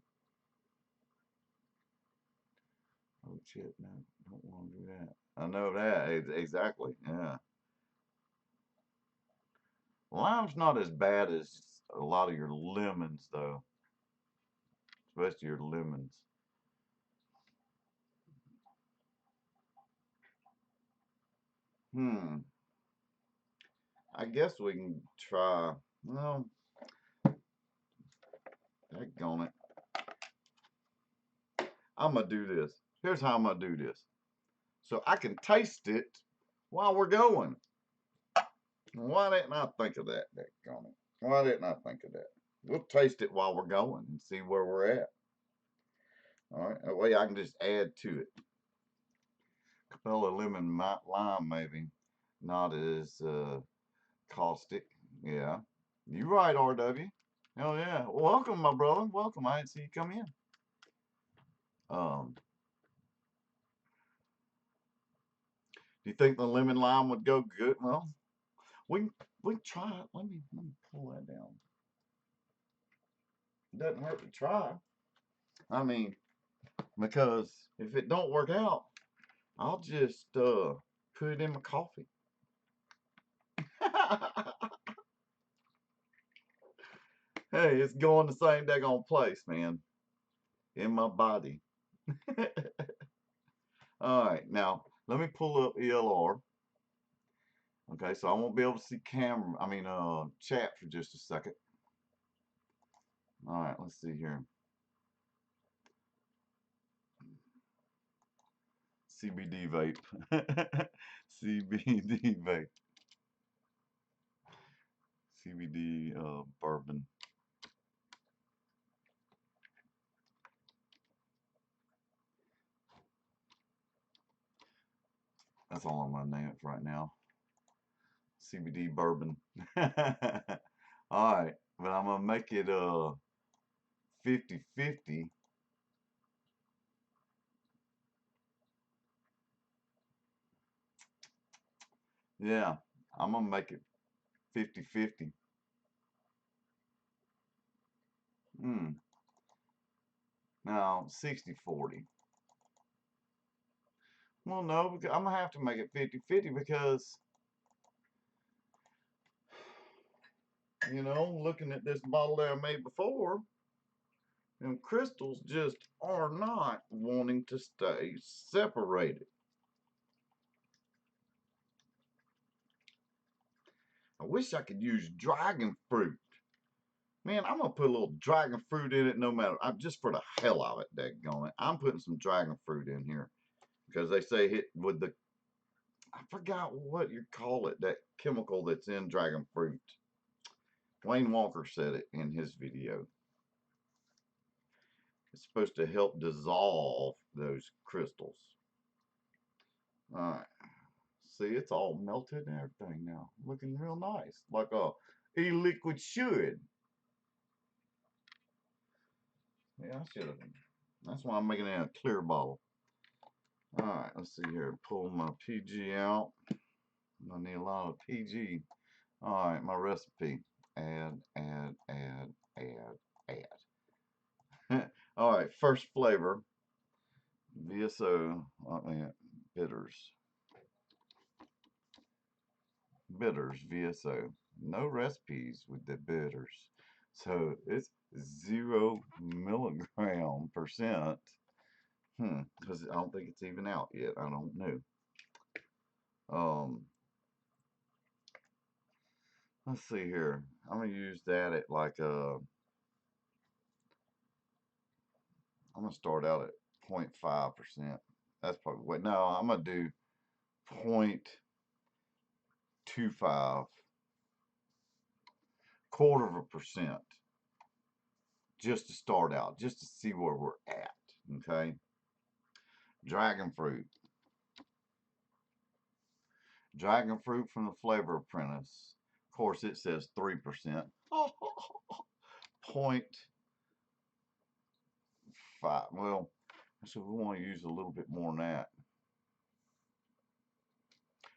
Oh shit, no, don't want to do that. I know that exactly. Yeah, lime's not as bad as a lot of your lemons, though, especially your lemons. Hmm. I guess we can try. Well, daggone it. I'm gonna do this. Here's how I'm gonna do this. So I can taste it while we're going. Why didn't I think of that? Daggone it. Why didn't I think of that? We'll taste it while we're going and see where we're at. All right. That way I can just add to it. Capella lemon lime maybe not as caustic. Yeah. You right, RW. Oh yeah. Welcome, my brother. Welcome. I didn't see you come in. Do you think the lemon lime would go good? Well, we we can try it. Let me pull that down. It doesn't hurt to try. I mean, because if it don't work out, I'll just put it in my coffee. Hey, it's going the same daggone place, man. In my body. All right, now let me pull up ELR. Okay, so I won't be able to see chat for just a second. All right, let's see here. CBD vape. CBD vape. CBD bourbon. That's all I'm gonna name it for right now. CBD bourbon. All right, but I'm gonna make it 50-50. Yeah, I'm gonna make it 50-50. Now 60-40. Well, no, because I'm gonna have to make it 50-50 because looking at this bottle that I made before, them crystals just are not wanting to stay separated. I wish I could use dragon fruit. Man, I'm gonna put a little dragon fruit in it no matter. Just for the hell of it, daggone it. I'm putting some dragon fruit in here because they say hit with the, I forgot what you call it, that chemical that's in dragon fruit. Wayne Walker said it in his video. It's supposed to help dissolve those crystals. All right. See, it's all melted and everything now. Looking real nice. Like a e-liquid should. Yeah, I should have. That's why I'm making it in a clear bottle. All right, let's see here. Pull my PG out. I need a lot of PG. All right, my recipe. Add. All right, first flavor. VSO. Bitters. Bitters, VSO. No recipes with the bitters. So it's 0 milligram%. Because I don't think it's even out yet. I don't know. Let's see here. I'm gonna use that at like I'm gonna start out at 0.5%. That's probably what. No, I'm gonna do 0.25, quarter of a percent, just to start out, just to see where we're at. Okay. Dragon fruit. Dragon fruit from the Flavor Apprentice. Of course, it says 3%. 0.5. Well, so we want to use a little bit more than that.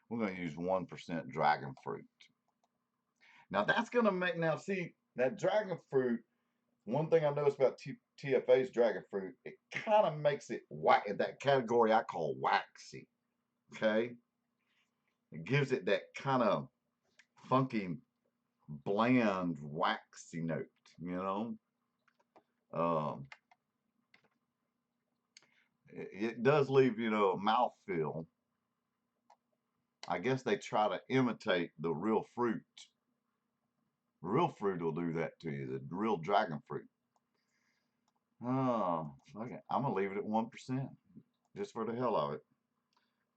We're going to use 1% dragon fruit. Now that's going to make, now see, that dragon fruit, one thing I noticed about TFA's dragon fruit, it kind of makes it that category I call waxy. Okay? It gives it that kind of funky, bland, waxy note, it does leave, a mouthfeel. I guess they try to imitate the real fruit. Real fruit will do that to you, the real dragon fruit. Oh, okay. I'm going to leave it at 1%, just for the hell of it.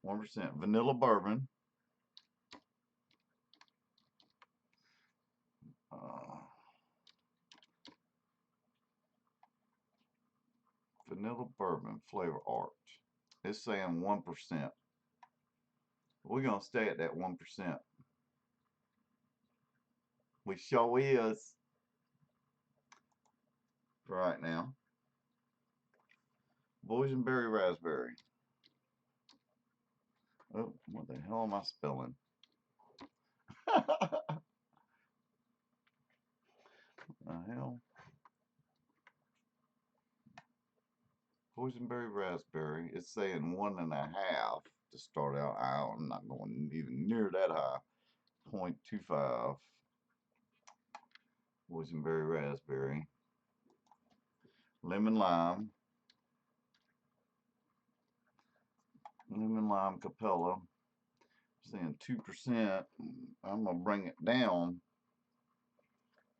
1%. Vanilla bourbon. Vanilla bourbon flavor art. It's saying 1%. We're going to stay at that 1%. We sure is. For right now. Boysenberry raspberry. Oh, what the hell am I spelling? The hell? Boysenberry raspberry. It's saying 1.5 to start out. I'm not going even near that high. 0.25. Boysenberry raspberry. Lemon lime. Lemon lime Capella. Saying 2%. I'm gonna bring it down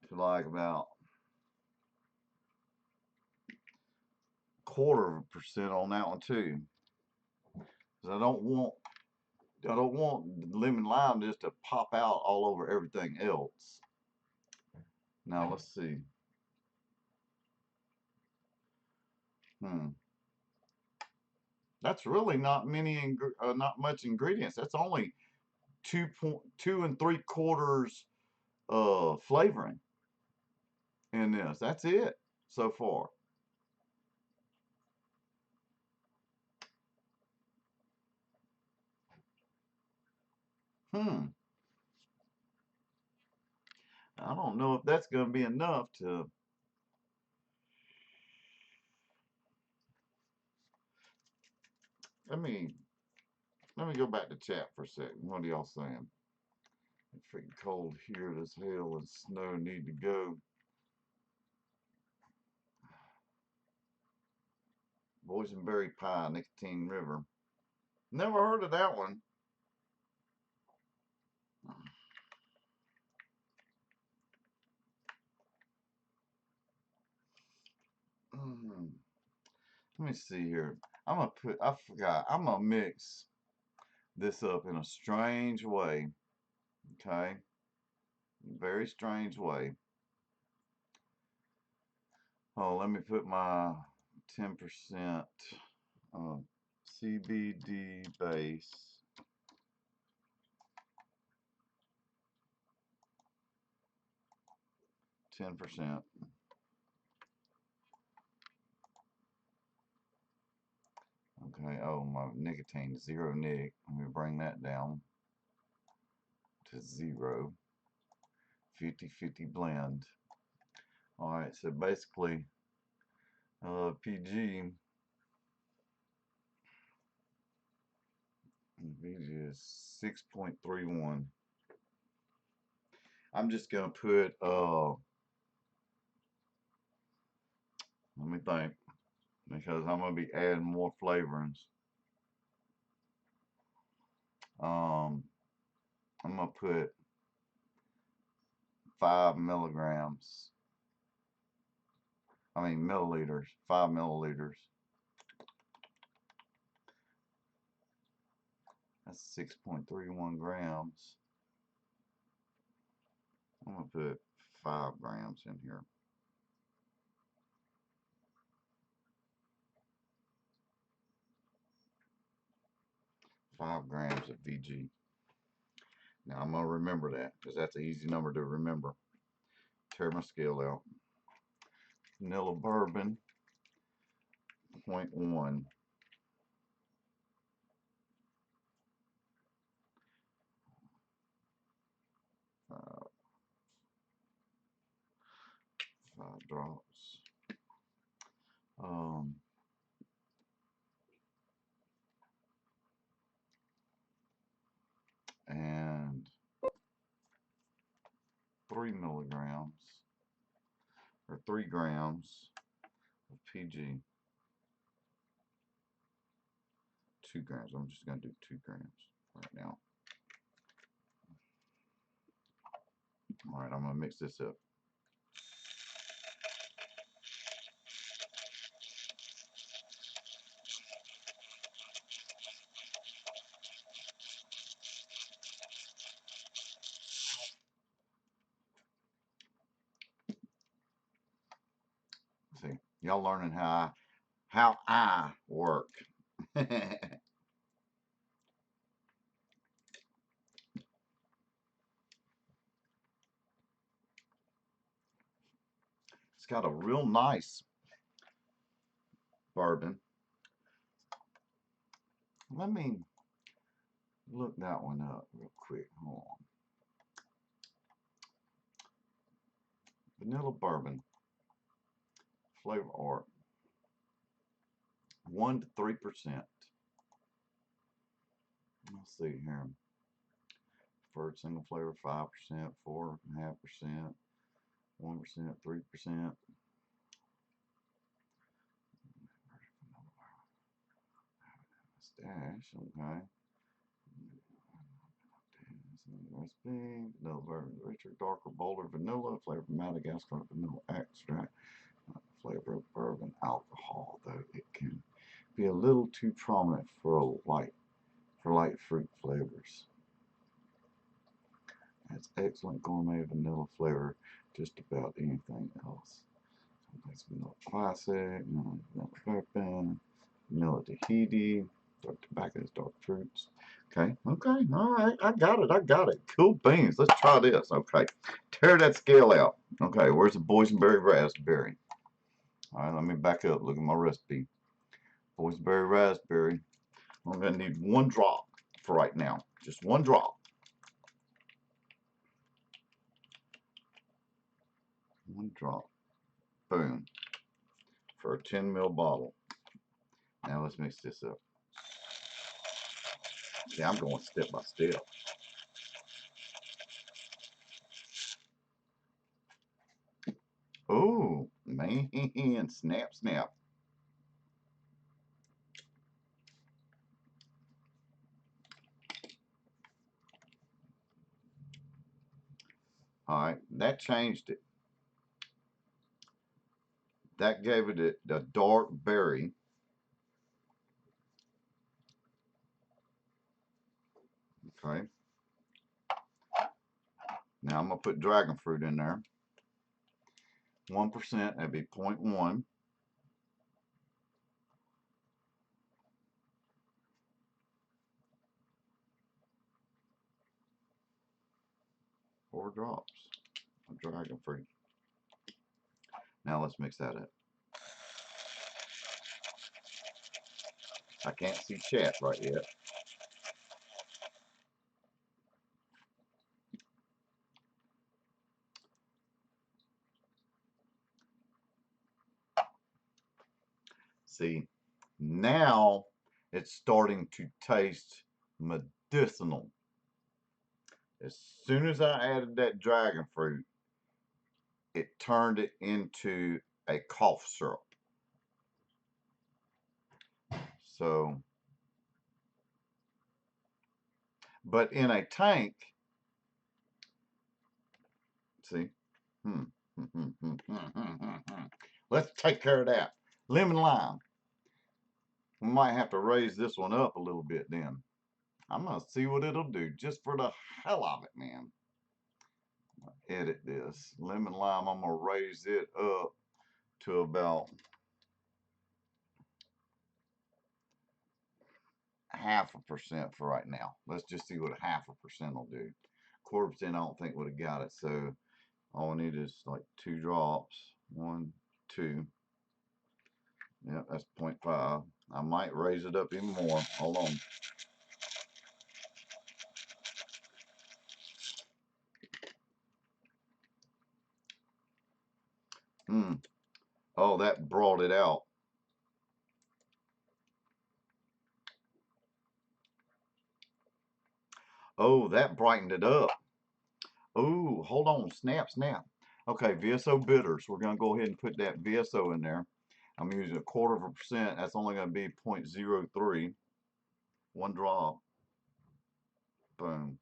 to like about 1/4% on that one too. Because I don't want lemon lime just to pop out all over everything else. Now let's see. That's really not much ingredients. That's only 2 3/4 flavoring in this. That's it so far. I don't know if that's going to be enough to. Let me go back to chat for a second. What are y'all saying? It's freaking cold here as hell and snow need to go. Boysenberry pie, Nicotine River. Never heard of that one. Let me see here. I forgot. I'm gonna mix this up in a strange way. Okay. Very strange way. Oh, let me put my 10% CBD base. 10%. Okay, oh, my nicotine, 0 nic. Let me bring that down to 0. 50-50 blend. Alright, so basically, PG is 6.31. I'm just gonna put, let me think, because I'm gonna be adding more flavorings. I'm gonna put 5 milligrams. I mean milliliters. 5 milliliters. That's 6.31 grams. I'm gonna put 5 grams in here. Five grams of VG. Now I'm gonna remember that because that's an easy number to remember. Tear my scale out. Vanilla bourbon, 0.1. 5 drops. And 3 milligrams or 3 grams of PG. 2 grams. I'm just gonna do 2 grams right now. All right, I'm gonna mix this up. See, y'all learning how I work. got a real nice bourbon. Let me look that one up real quick. Hold on. Vanilla bourbon. Flavor art. 1 to 3%. Let's see here. Preferred single flavor 5%, 4.5%, 1%, 3%. Stash, okay. Recipe, vanilla bourbon, richer, darker, bolder vanilla, flavor of Madagascar vanilla extract, flavor of bourbon alcohol, though it can be a little too prominent for light fruit flavors. It's excellent gourmet vanilla flavor, just about anything else. Sometimes vanilla classic, vanilla bourbon, vanilla Tahiti, dark tobaccos, dark fruits. Okay, okay, all right, I got it. Cool beans. Let's try this. Okay, tear that scale out. Okay, where's the boysenberry raspberry? All right, let me back up. Look at my recipe. Boysenberry raspberry. I'm gonna need 1 drop for right now. Just 1 drop. 1 drop. Boom. For a 10 ml bottle. Now let's mix this up. See, I'm going step by step. Oh, man, snap, snap. All right, that changed it. That gave it a dark berry. Okay. Now I'm going to put dragon fruit in there. 1%, that'd be 0.1. Four drops of dragon fruit. Now let's mix that up. I can't see chat right yet. See, now it's starting to taste medicinal. As soon as I added that dragon fruit, it turned it into a cough syrup. So, but in a tank, see, let's take care of that. Lemon lime. We might have to raise this one up a little bit then. I'm going to see what it'll do just for the hell of it, man. Edit this. Lemon lime, I'm going to raise it up to about 0.5% for right now. Let's just see what 0.5% will do. 1/4%, I don't think would have got it. So all I need is like 2 drops. 1, 2. Yeah, that's 0.5. I might raise it up even more. Hold on. Oh, that brought it out. Oh, that brightened it up. Oh, hold on. Snap, snap. Okay, VSO bitters. We're going to go ahead and put that VSO in there. I'm using 1/4%. That's only going to be 0.03. 1 drop. Boom.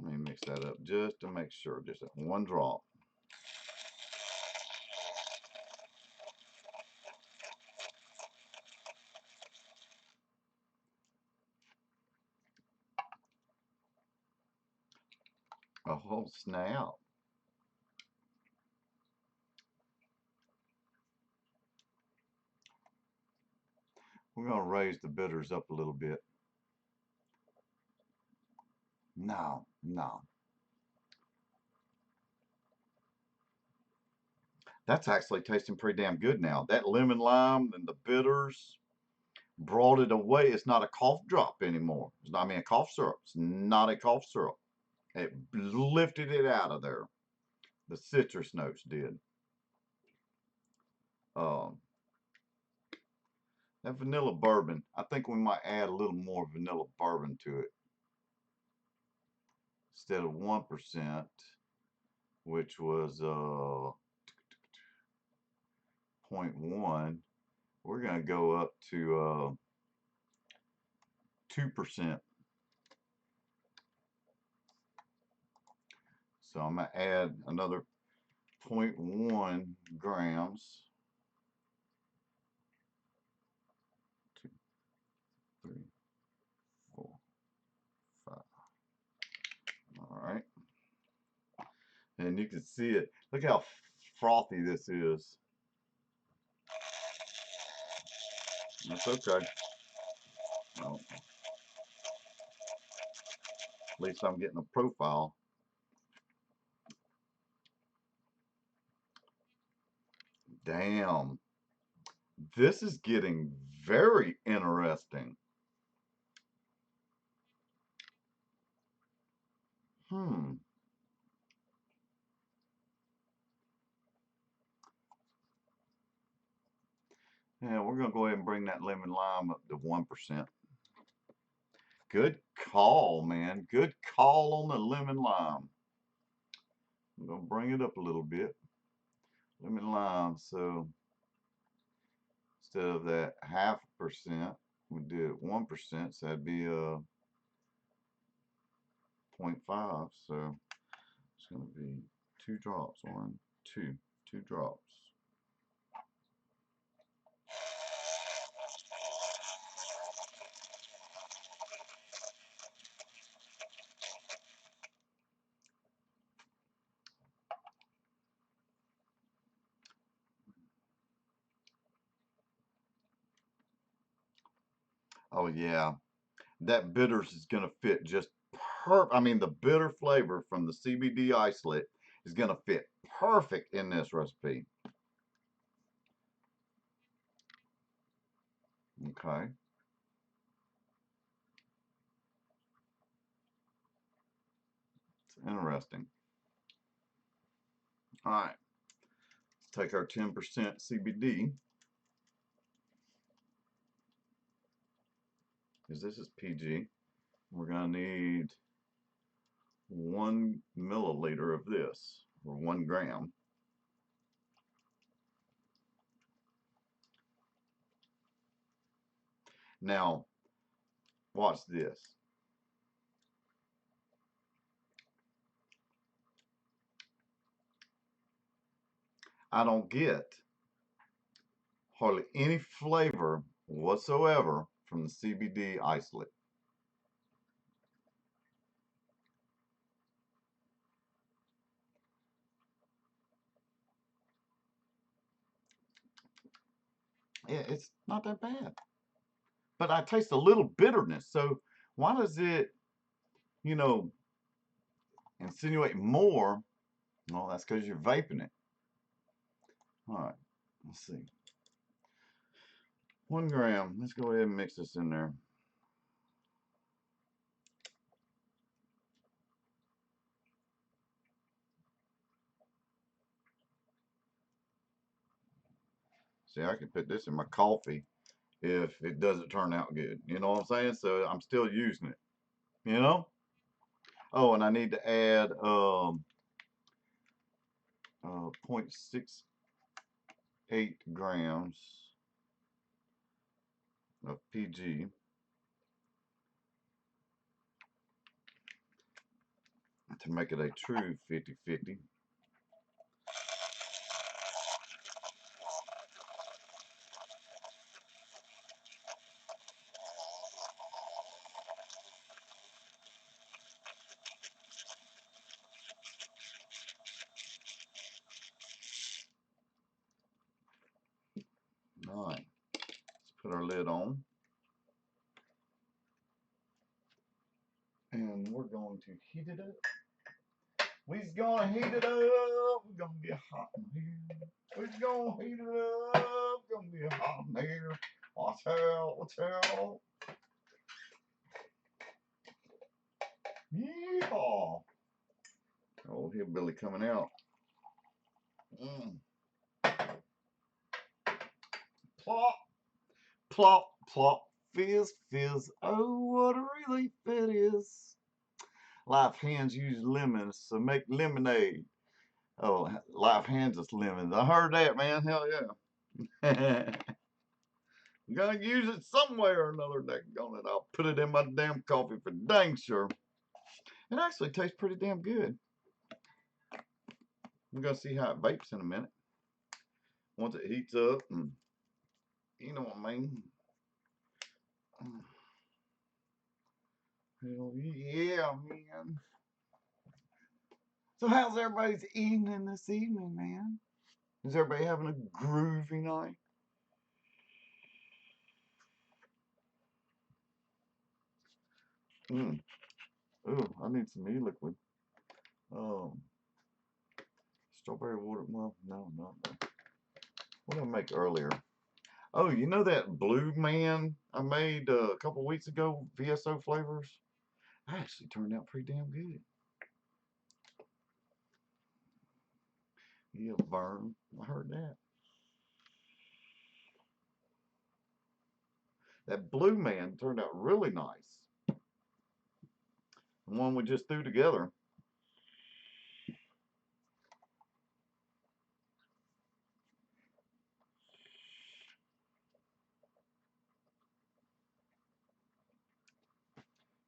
Let me mix that up just to make sure. Just 1 drop. Oh, snap. We're going to raise the bitters up a little bit. No, no. That's actually tasting pretty damn good now. That lemon lime and the bitters brought it away. It's not a cough drop anymore. It's not, I mean, a cough syrup. It's not a cough syrup. It lifted it out of there. The citrus notes did. Um, that vanilla bourbon, I think we might add a little more vanilla bourbon to it. Instead of 1%, which was 0.1, we're going to go up to 2%. So I'm going to add another 0.1 grams. 2, 3, 4, 5. All right. And you can see it. Look how frothy this is. That's okay. Well, at least I'm getting a profile. Damn. This is getting very interesting. Yeah, we're going to go ahead and bring that lemon lime up to 1%. Good call, man. Good call on the lemon lime. I'm going to bring it up a little bit. Lemon lime, so instead of that 0.5%, we did 1%, so that'd be 0.5. So it's going to be 2 drops. 1, 2, 2 drops. Oh yeah, that bitters is going to fit just perfect. I mean, the bitter flavor from the CBD isolate is going to fit perfect in this recipe. Okay. It's interesting. All right. Let's take our 10% CBD. Because this is PG. We're going to need 1 milliliter of this, or 1 gram. Now, watch this. I don't get hardly any flavor whatsoever from the CBD isolate. Yeah, it's not that bad. But I taste a little bitterness. So why does it, you know, insinuate more? Well, that's because you're vaping it. All right, let's see. 1 gram. Let's go ahead and mix this in there. See, I can put this in my coffee if it doesn't turn out good. You know what I'm saying? So I'm still using it. You know? Oh, and I need to add 0.68 grams of PG. To make it a true 50-50. All right, let's put our lid on. And we're we're going to heat it up. We's gonna heat it up. We're gonna get hot in here. We're gonna heat it up. Gonna get hot in here. Watch out, watch out. Yeehaw. Old hillbilly coming out. Plop, plop, plop. Fizz, fizz. Oh, what a relief it is. Life hands use lemons to make lemonade. Oh, life hands us lemons. I heard that, man. Hell yeah. I'm gonna use it somewhere or another. Daggone it. I'll put it in my damn coffee for dang sure. It actually tastes pretty damn good. I'm gonna see how it vapes in a minute. Once it heats up, and you know what I mean. Hell yeah, man. So how's everybody's evening this evening, man? Is everybody having a groovy night? Ooh, I need some e-liquid. Strawberry water. Well, no. What did I make earlier? Oh, you know that Blue Man I made a couple weeks ago, VSO flavors? That actually turned out pretty damn good. Yeah, burn. I heard that. That Blue Man turned out really nice. The one we just threw together.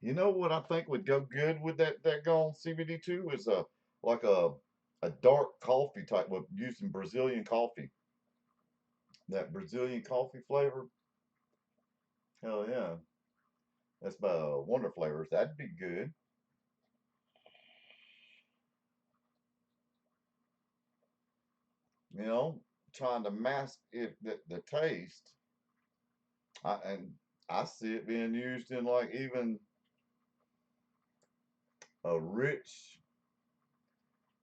You know what I think would go good with that gone CBD2 is like a dark coffee type with using Brazilian coffee. That Brazilian coffee flavor. Hell yeah. That's by Wonder Flavors. That'd be good. You know, trying to mask it the taste. And I see it being used in like even a rich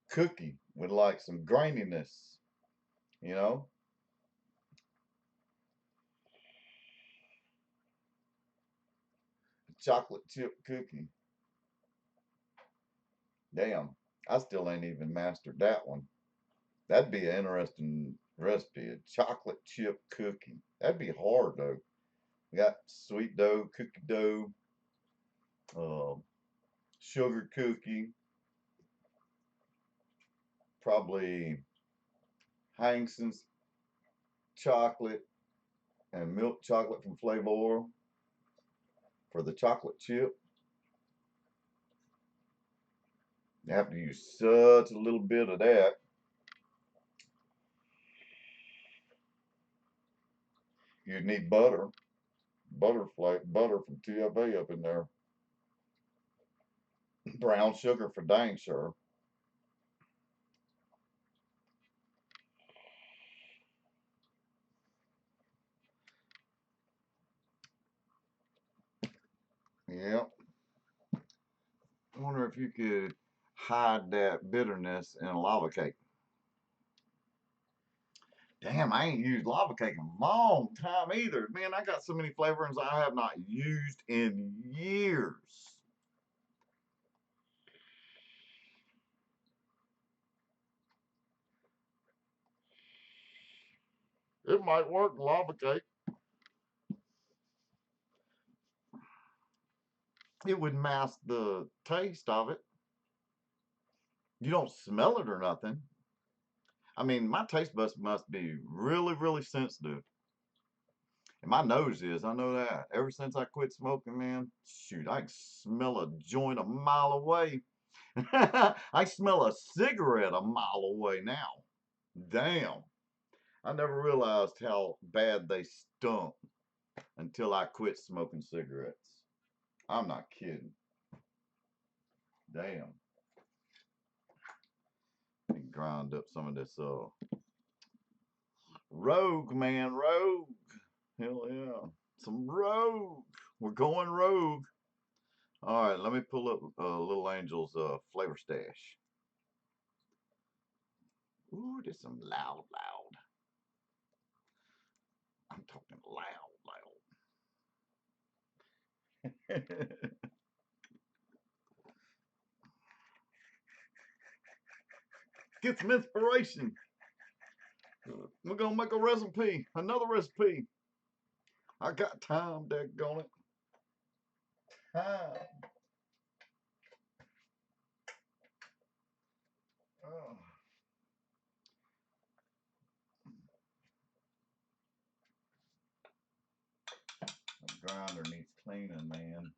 cookie with like some graininess, you know? Chocolate chip cookie. Damn, I still ain't even mastered that one. That'd be an interesting recipe, a chocolate chip cookie. That'd be hard though. We got sweet dough, cookie dough, uh, sugar cookie, probably Hangson's chocolate and milk chocolate from Flavor for the chocolate chip. You have to use such a little bit of that. You'd need butter, butter from TFA up in there. Brown sugar for dang sure. Yep. I wonder if you could hide that bitterness in a lava cake. Damn, I ain't used lava cake in a long time either. Man, I got so many flavorings I have not used in years. It might work in lava cake. It would mask the taste of it. You don't smell it or nothing. I mean, my taste buds must be really, really sensitive. And my nose is, I know that. Ever since I quit smoking, man, shoot, I can smell a joint a mile away. I smell a cigarette a mile away now. Damn. I never realized how bad they stunk until I quit smoking cigarettes. I'm not kidding. Damn. Grind up some of this Rogue, man, Rogue. Hell yeah. Some Rogue. We're going Rogue. All right, let me pull up Little Angel's flavor stash. Ooh, there's some loud. I'm talking loud. Get some inspiration. We're gonna make a recipe, another recipe. I got time, daggone it. Time. Oh. The grinder needs cleaning, man.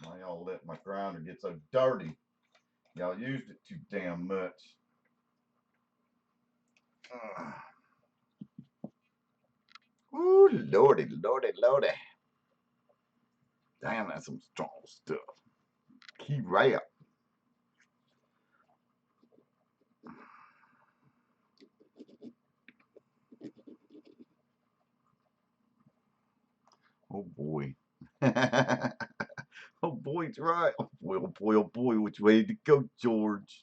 Why y'all let my grinder get so dirty? Y'all used it too damn much. Ooh, lordy. Damn, that's some strong stuff. Key wrap. Oh boy. Oh boy, it's right. Oh boy, which way to go, George?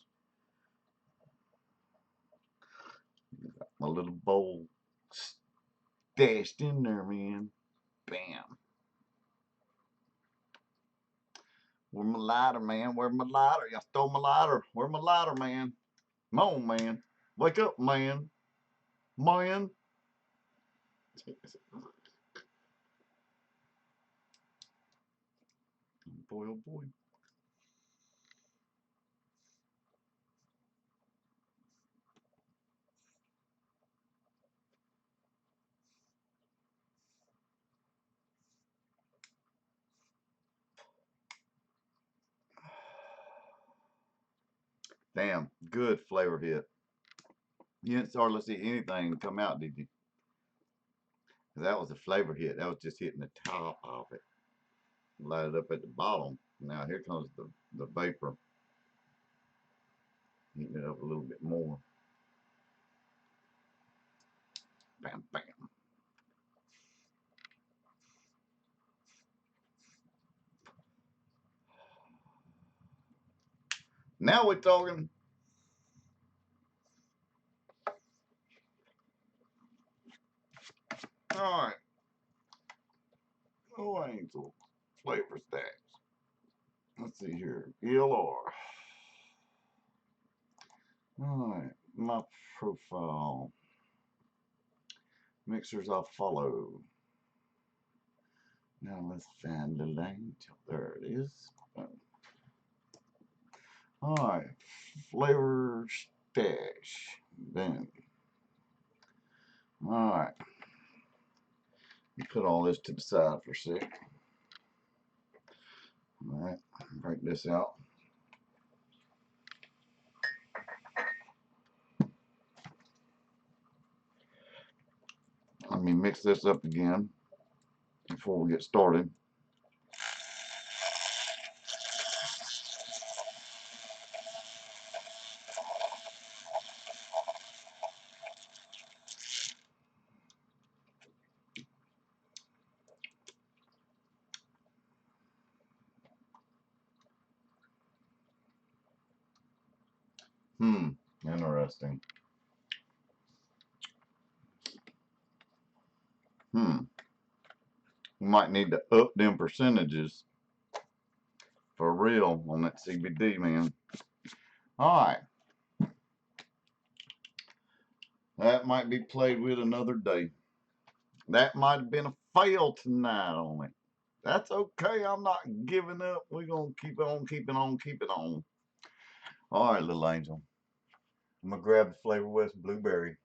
My little bowl stashed in there, man. Bam. Where's my lighter, man? Where's my lighter? Y'all stole my lighter. Where's my lighter, man? Come on, man. Wake up, man. Man. Boy, oh boy. Damn, good flavor hit. You didn't hardly see anything come out, did you? That was a flavor hit. That was just hitting the top of it. Light it up at the bottom. Now here comes the vapor. Heating it up a little bit more. Bam, bam. Now we're talking. All right. Oh, Angel flavor stacks. Let's see here. ELR. All right. My profile. Mixers I'll follow. Now let's find the lane. There it is. All right. Flavor stash. Then. All right. Put all this to the side for a sec. All right. Break this out. Let me mix this up again before we get started. Interesting. We might need to up them percentages for real on that CBD, man. All right. That might be played with another day. That might have been a fail tonight on it. That's okay. I'm not giving up. We're going to keep it on. All right, little angel. I'm going to grab the Flavor West Blueberry.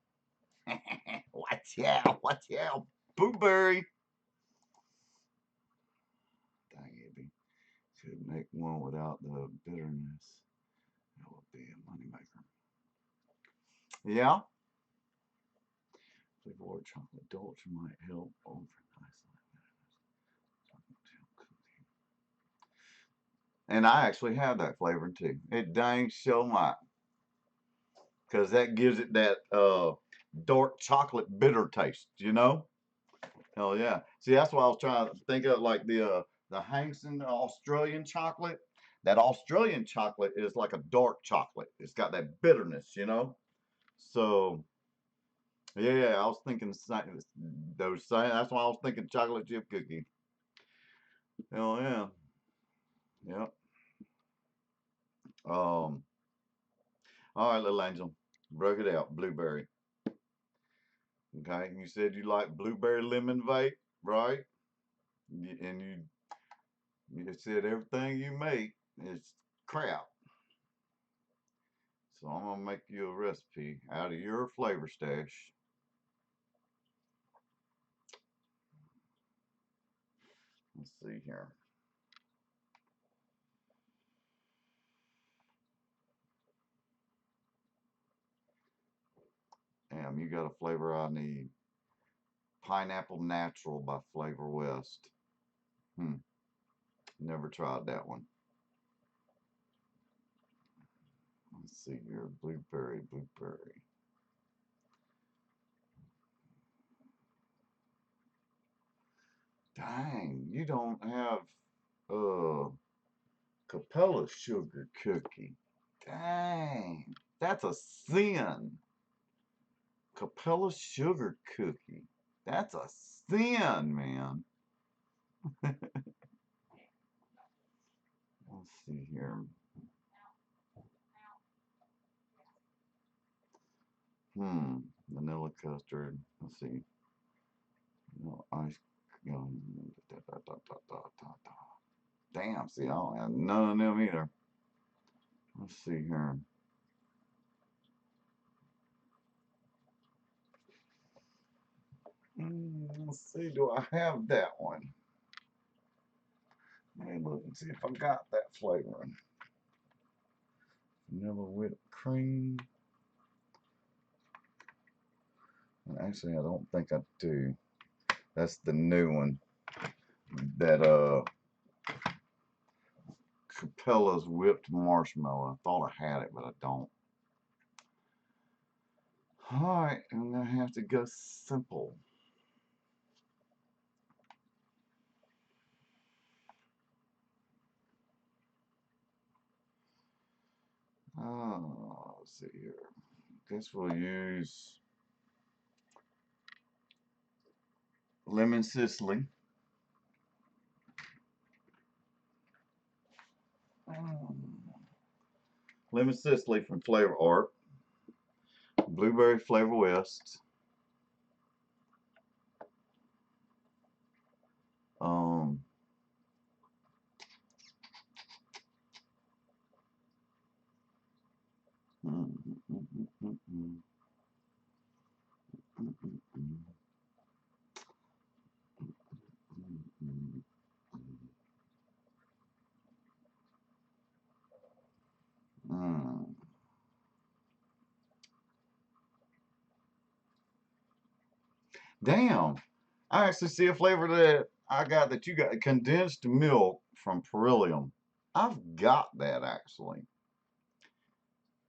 Watch out. Blueberry. Dang it. Could make one without the bitterness. That would be a moneymaker. Yeah. Flavored chocolate dolce might help over nicely. And I actually have that flavor too. It dang sure might. Because that gives it that dark chocolate bitter taste, you know? Hell yeah. See, that's why I was trying to think of like the the Hangson Australian chocolate. That Australian chocolate is like a dark chocolate. It's got that bitterness, you know. So yeah, I was thinking those same. That's why I was thinking chocolate chip cookie. Oh yeah, yep. All right, little angel, broke it out. Blueberry. Okay, you said you like blueberry lemon vape, right? And you said everything you make is crap. So I'm gonna make you a recipe out of your flavor stash. Let's see here. Damn, you got a flavor I need. Pineapple Natural by Flavor West. Never tried that one. Let's see here. Blueberry. Dang, you don't have uh Capella sugar cookie. Dang, that's a sin. Capella sugar cookie. That's a sin, man. Let's see here. Vanilla custard. Let's see. No ice. You know, Damn, see, I don't have none of them either. Let's see here. Let's see, do I have that one? Let me look and see if I got that flavor. Vanilla whipped cream. Actually, I don't think I do. That's the new one. That Capella's whipped marshmallow. I thought I had it, but I don't. Alright, I'm gonna have to go simple. Let's see here. Guess we'll use lemon Sicily. Lemon Sicily from Flavor Art. Blueberry Flavor West. Um, Damn, I actually see a flavor that I got that you got, condensed milk from Perillium. I've got that actually.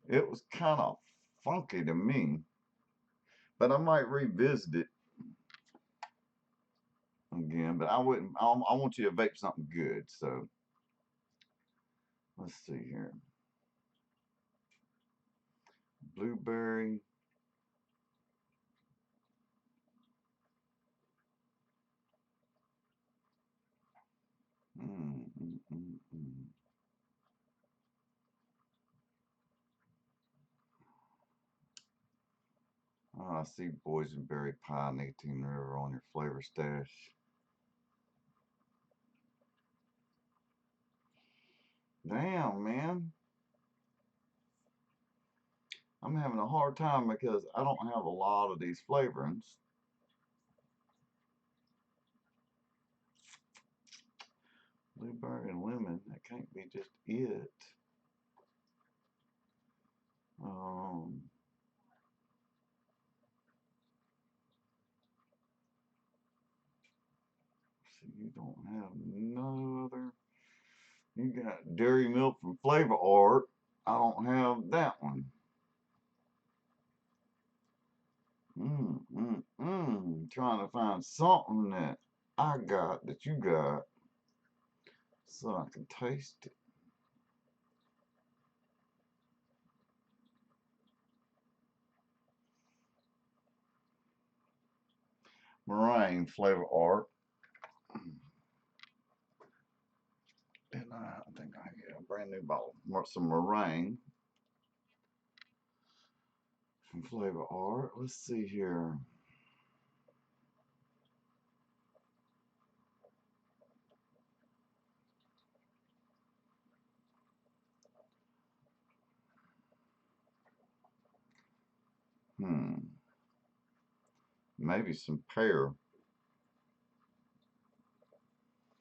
It was kind of funky to me, but I might revisit it again. But I wouldn't. I want you to vape something good. So let's see here. Blueberry. Mm, mm, mm, mm. Oh, I see boysenberry pie, nicotine river on your flavor stash. Damn, man. I'm having a hard time because I don't have a lot of these flavorings. Blueberry and lemon, that can't be just it. Um, so you don't have no other. You got dairy milk from Flavor Art. I don't have that one. Trying to find something that I got that you got. so I can taste it. Meringue flavor art. And I think I get a brand new bottle. Some meringue from flavor art. Let's see here. Maybe some pear.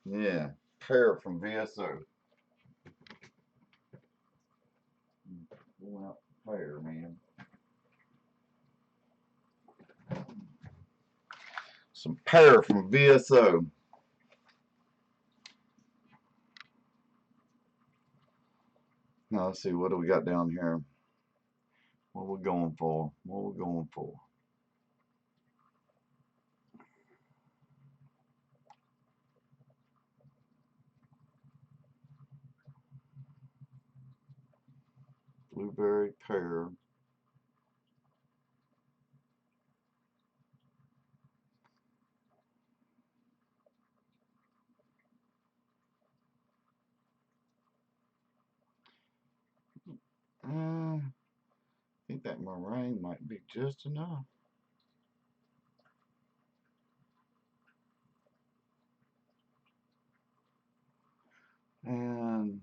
Yeah, pear from VSO. Pulling out pear, man. Some pear from VSO. Now let's see, what do we got down here? What we going for? What we going for? Blueberry pear. I think that meringue might be just enough. And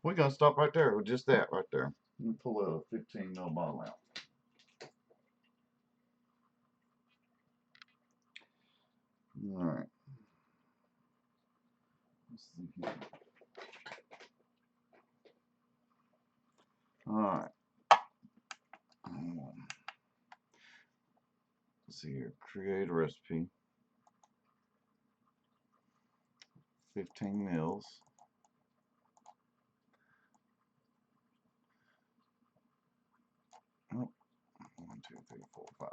we're gonna stop right there with just that right there. Let me pull a 15 ml bottle out. All right. Let's see here. All right. Let's see here. Create a recipe. 15 mils. Oh, 1, 2, 3, 4, 5.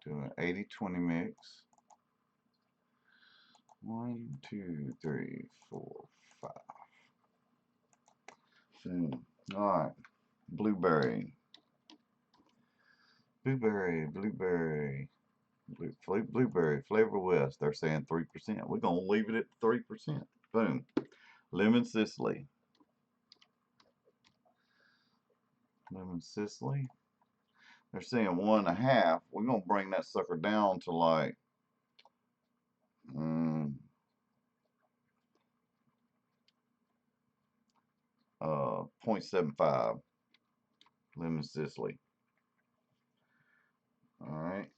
Do an 80-20 mix. 1, 2, 3, 4, 5. So, all right. Blueberry. Blueberry flavor west. They're saying 3%. We're gonna leave it at 3%. Boom. Lemon Sicily. Lemon Sicily. They're saying 1.5. We're gonna bring that sucker down to like 0.75. Lemon Sicily. All right.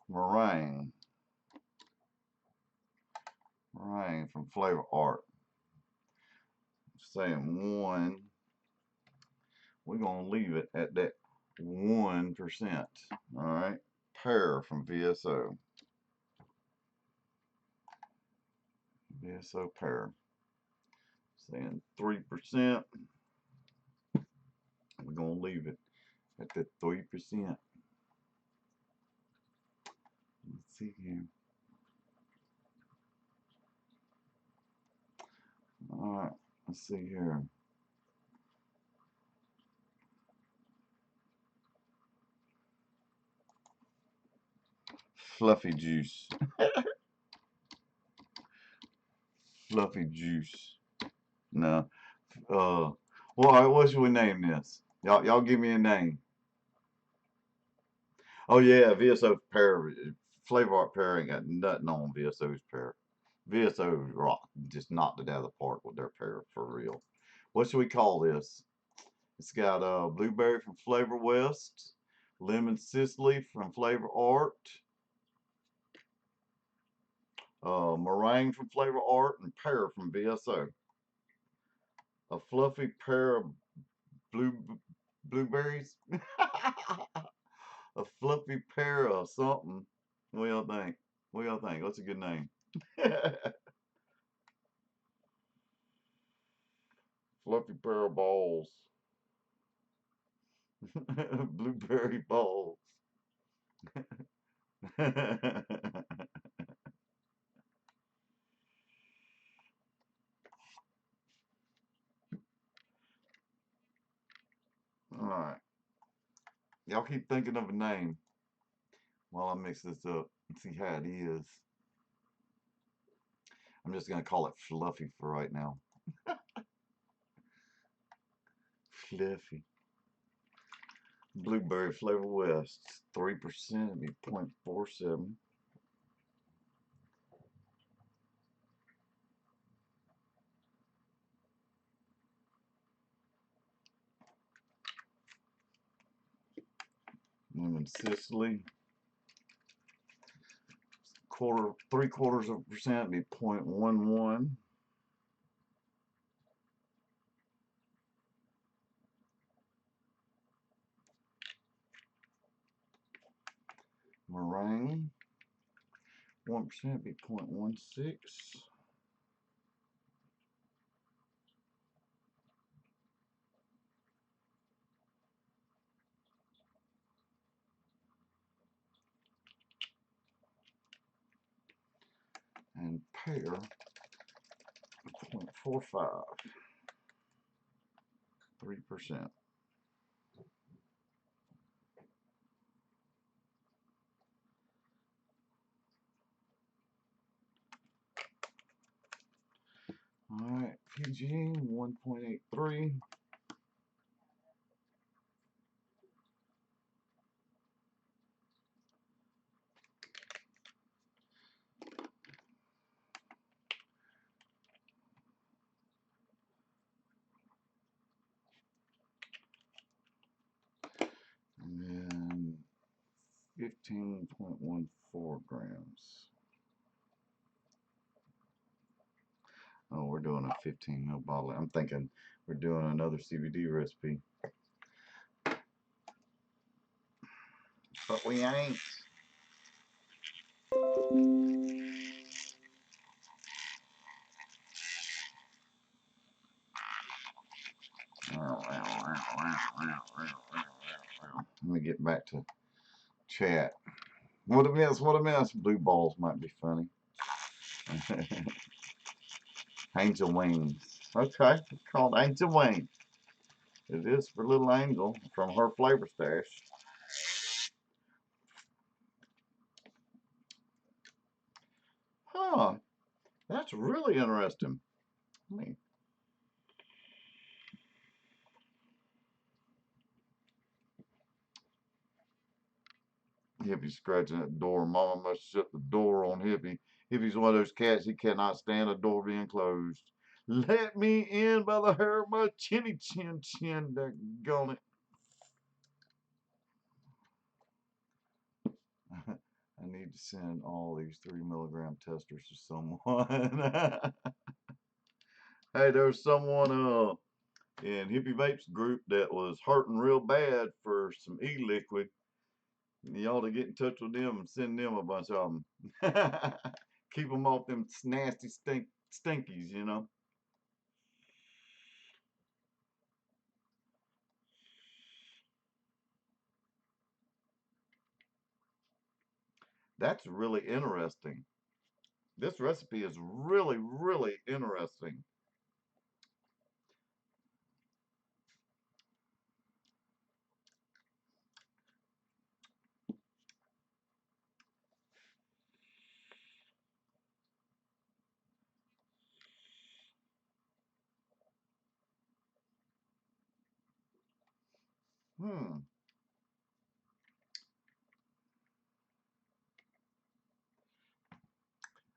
Meringue from Flavor Art. Saying 1. We're gonna leave it at that 1%. All right. Pear from VSO. VSO pear. Saying 3%. We're gonna leave it at that 3%. Let's see here. All right. Let's see here. Fluffy juice. Fluffy juice. No. Well, what should we name this? Y'all give me a name. Oh yeah, VSO pear. Flavor Art pear ain't got nothing on VSO's pear. VSO's rock. Just knocked it out of the park with their pear for real. What should we call this? It's got blueberry from Flavor West, lemon Sicily from Flavor Art, meringue from Flavor Art, and pear from VSO. A fluffy pair of blueberries. A fluffy pair of something. What y'all think? What y'all think? What's a good name? Fluffy pair of balls. Blueberry balls. Alright. Y'all keep thinking of a name while I mix this up and see how it is. I'm just going to call it Fluffy for right now. Fluffy. Blueberry Flavor West. 3%, it'd be 0.47. Lemon Sicily. 0.75% be 0.11. Meringue. 1% be 0.16. And pear. 0.45. 3%. Alright, PG 1.83. And then 15.14 grams. Oh, we're doing a 15 ml bottle. I'm thinking we're doing another CBD recipe. But we ain't. Let me get back to chat. What a mess, what a mess. Blue balls might be funny. Angel wings. Okay, it's called Angel wings. It is for little Angel from her flavor stash. Huh, that's really interesting. I mean, Hippy scratching at the door. Mama must shut the door on Hippy. Hippy's one of those cats, he cannot stand a door being closed. Let me in by the hair of my chinny chin chin. Daggone it. I need to send all these 3 mg testers to someone. Hey, there's someone in Hippy Vapes group that was hurting real bad for some e-liquid. You ought to get in touch with them and send them a bunch of them. Keep them off them nasty stinkies, you know. That's really interesting. This recipe is really, really interesting.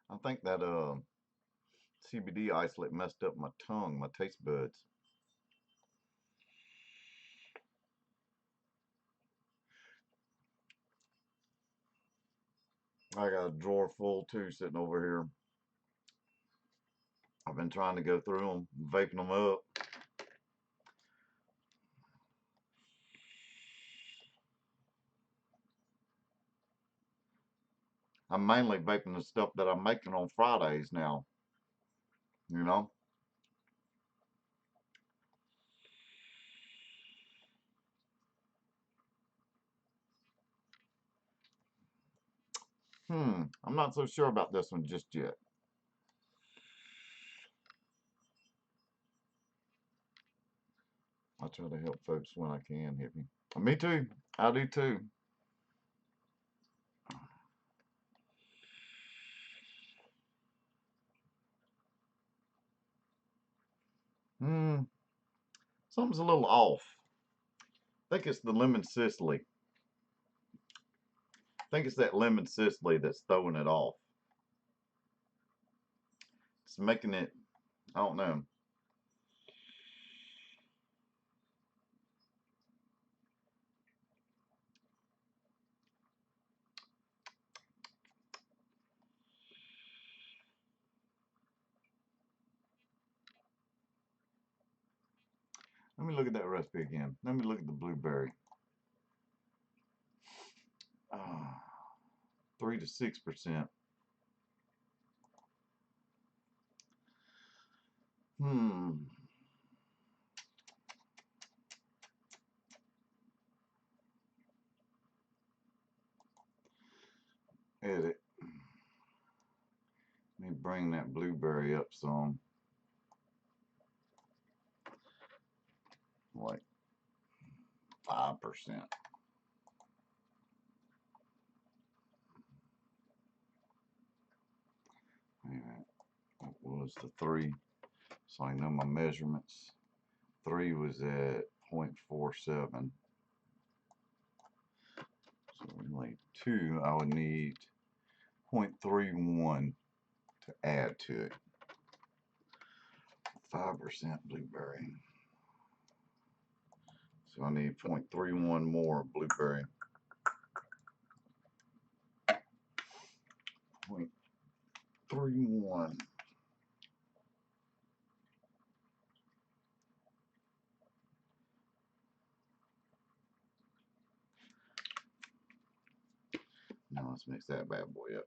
I think that CBD isolate messed up my tongue, my taste buds. I got a drawer full too sitting over here. I've been trying to go through them, vaping them up. I'm mainly vaping the stuff that I'm making on Fridays now, you know. I'm not so sure about this one just yet. I try to help folks when I can, Hippy. Me too. I do too. Hmm, something's a little off. I think it's the lemon Sicily. I think it's that lemon Sicily that's throwing it off. It's making it, I don't know. Let me look at that recipe again. Let me look at the blueberry. Uh, 3 to 6%. Hmm. Edit. Let me bring that blueberry up some. Like 5%. What was the 3? So I know my measurements. 3 was at 0.47. So like 2, I would need 0.31 to add to it. 5% blueberry. So I need 0.31 more blueberry. 0.31. Now let's mix that bad boy up.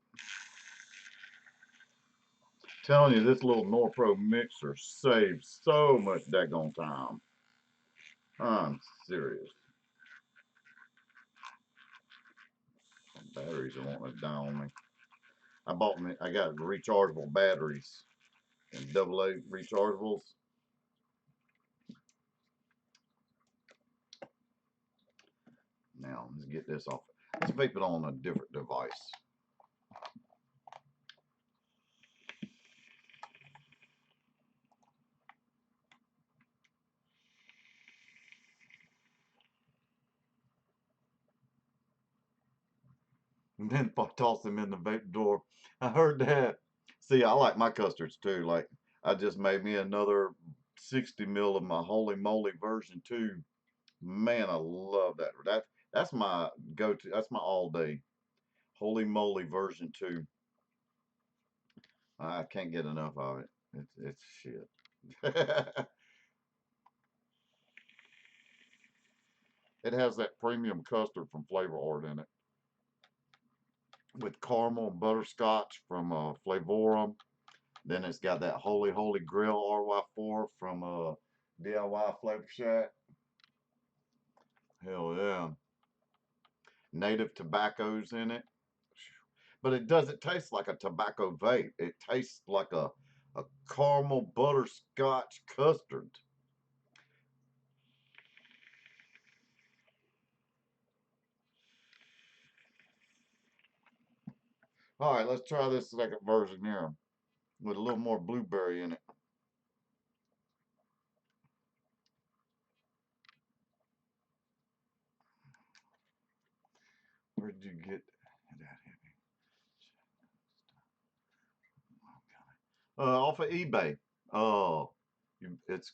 Telling you, this little Norpro mixer saves so much daggone time. I'm serious. Batteries are wanting to die on me. I got rechargeable batteries and AA rechargeables. Now let's get this off. Let's vape it on a different device. And then if I toss them in the vape door, I heard that. See, I like my custards too. Like I just made me another 60 mil of my Holy Moly version 2. Man, I love that. That's my go-to. That's my all day. Holy Moly version 2. I can't get enough of it. It's shit. It has that premium custard from Flavor Art in it, with caramel and butterscotch from Flavorum. Then it's got that Holy Holy Grill RY4 from DIY Flavor Shack. Hell yeah. Native tobaccos in it. But it doesn't taste like a tobacco vape. It tastes like a caramel butterscotch custard. All right, let's try this second version here with a little more blueberry in it. Where did you get that? Off of eBay. Oh, it's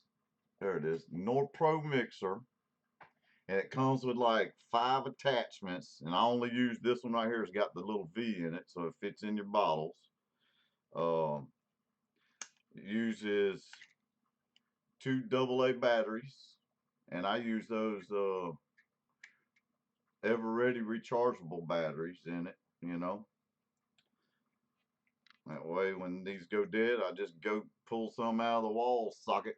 there. It is. Norpro mixer, and it comes with like 5 attachments. And I only use this one right here. It's got the little V in it, so it fits in your bottles. Um, it uses 2 AA batteries, and I use those ever ready rechargeable batteries in it. You know, that way when these go dead, I just go pull some out of the wall socket.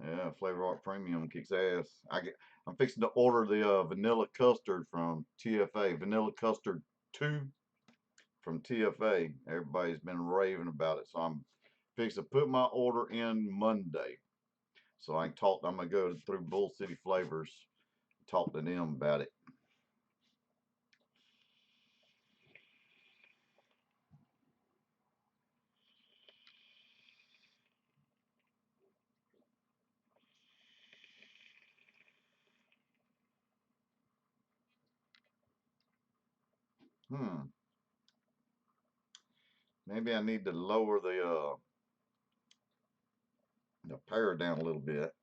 Yeah, Flavor Art Premium kicks ass. I'm fixing to order the vanilla custard from TFA. Vanilla custard 2 from TFA. Everybody's been raving about it, so I'm fixing to put my order in Monday. So I can talk. I'm gonna go through Bull City Flavors, talk to them about it. Hmm. Maybe I need to lower the pear down a little bit.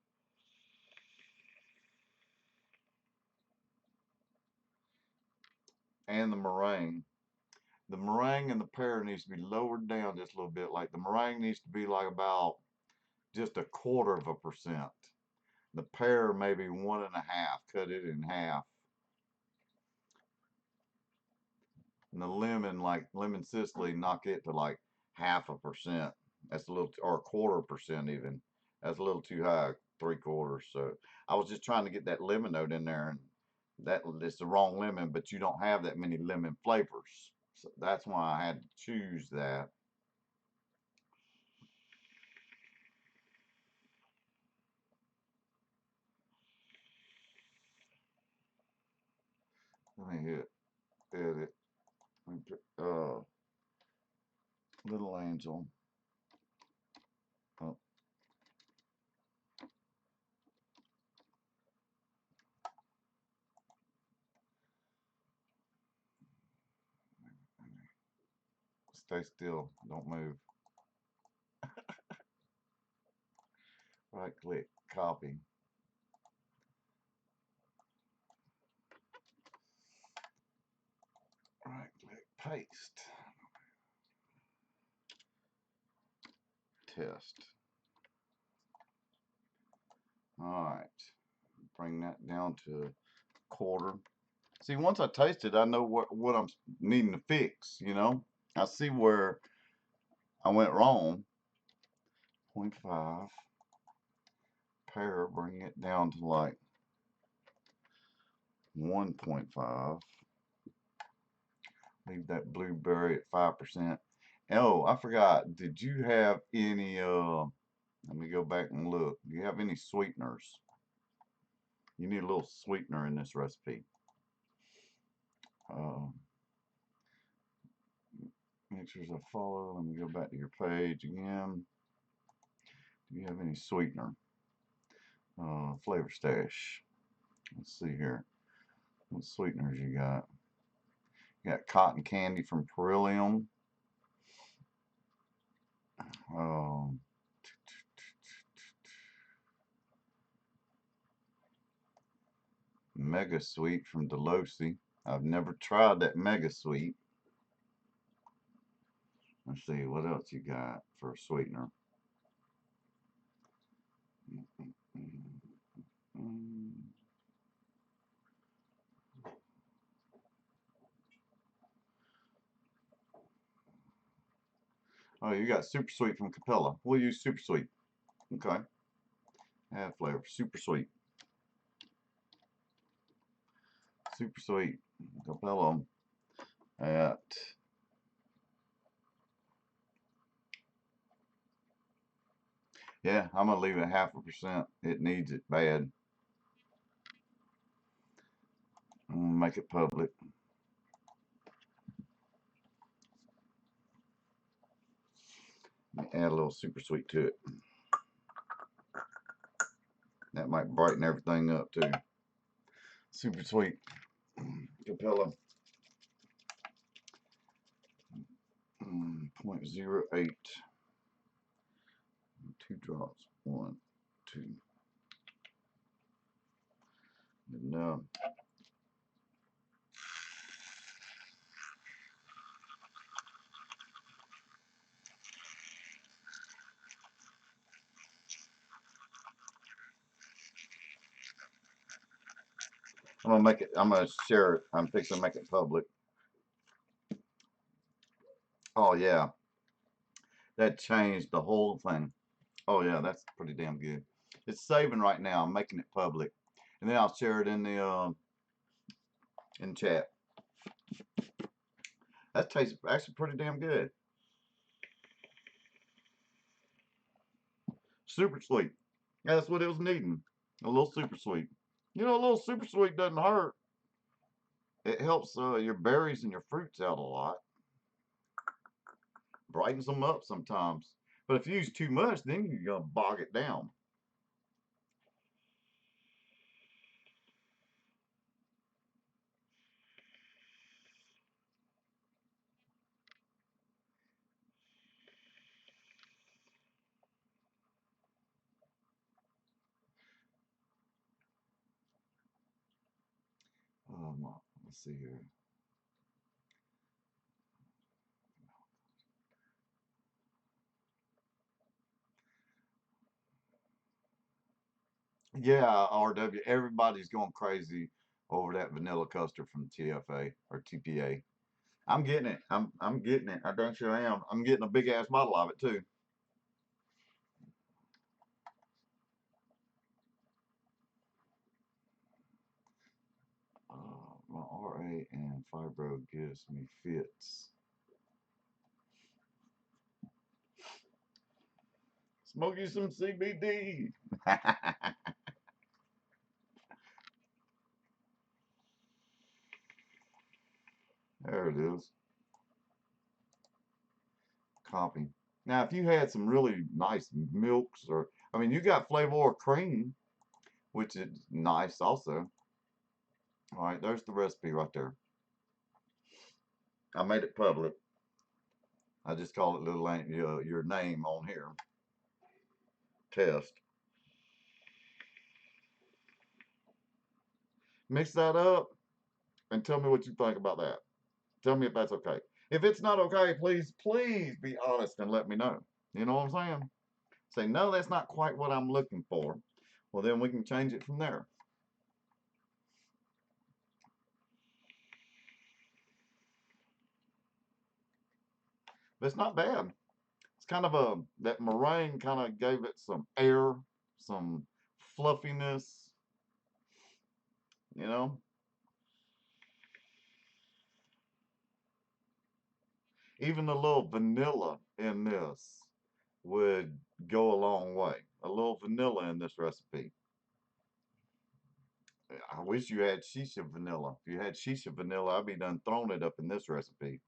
And the meringue. The meringue and the pear needs to be lowered down just a little bit. Like the meringue needs to be like about just 1/4%. The pear maybe 1.5. Cut it in half. And the lemon, like lemon Sicily, knock it to like 0.5%. That's a little, or 1/4% even. That's a little too high, 3/4. So I was just trying to get that lemon note in there, and that it's the wrong lemon, but you don't have that many lemon flavors. So that's why I had to choose that. Let me hit edit. Little angel. Oh, stay still. Don't move. Right click. Copy. Right click. Paste. Test. All right. Bring that down to 1/4. See, once I taste it, I know what I'm needing to fix. I see where I went wrong. 0.5 pear. Bring it down to like 1.5. Leave that blueberry at 5%. Oh, I forgot. Did you have any let me go back and look. Do you have any sweeteners? You need a little sweetener in this recipe. Uh, make sure I follow. Let me go back to your page again. Do you have any sweetener? Flavor stash. Let's see here. What sweeteners you got? You got cotton candy from Perillium. Um, Mega Sweet from Delosi. I've never tried that Mega Sweet. Let's see what else you got for a sweetener. Oh, you got Super Sweet from Capella. We'll use Super Sweet. Okay. Add flavor. Super Sweet. Super Sweet. Capella at, yeah, I'm going to leave it 0.5%. It needs it bad. I'm going to make it public. Add a little Super Sweet to it. That might brighten everything up too. Super Sweet. Capella. 0.08. 2 drops. 1, 2. Enough. I'm gonna share it. I'm fixing to make it public. Oh yeah. That changed the whole thing. Oh yeah, that's pretty damn good. It's saving right now. I'm making it public, and then I'll share it in chat. That tastes actually pretty damn good. Super sweet. Yeah, that's what it was needing. A little super sweet. You know, a little super sweet doesn't hurt. It helps your berries and your fruits out a lot. Brightens them up sometimes. But if you use too much, then you're going to bog it down. Let's see here. Yeah, RW. Everybody's going crazy over that vanilla custard from TFA or TPA. I'm getting it. I'm getting it. I damn sure am. I'm getting a big ass bottle of it too. My RA and fibro gives me fits. Smoke you some CBD. There it is. Copy. Now, if you had some really nice milks, or I mean, you got flavor cream, which is nice also. All right, there's the recipe right there. I made it public. I just call it your name on here. Test. Mix that up and tell me what you think about that. Tell me if that's okay. If it's not okay, please be honest and let me know. You know what I'm saying? Say, no, that's not quite what I'm looking for. Well, then we can change it from there. But it's not bad. It's kind of that meringue kind of gave it some air, some fluffiness, you know? Even a little vanilla in this would go a long way. A little vanilla in this recipe. I wish you had shisha vanilla. If you had shisha vanilla, I'd be done throwing it up in this recipe.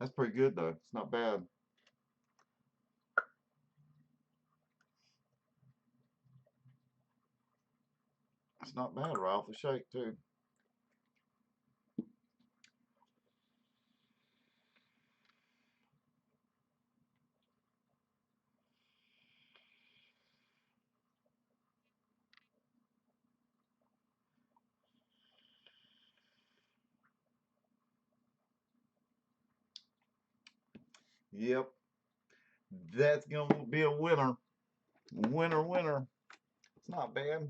That's pretty good though. It's not bad. It's not bad right off the shake too. Yep, that's gonna be a winner. Winner, winner. It's not bad.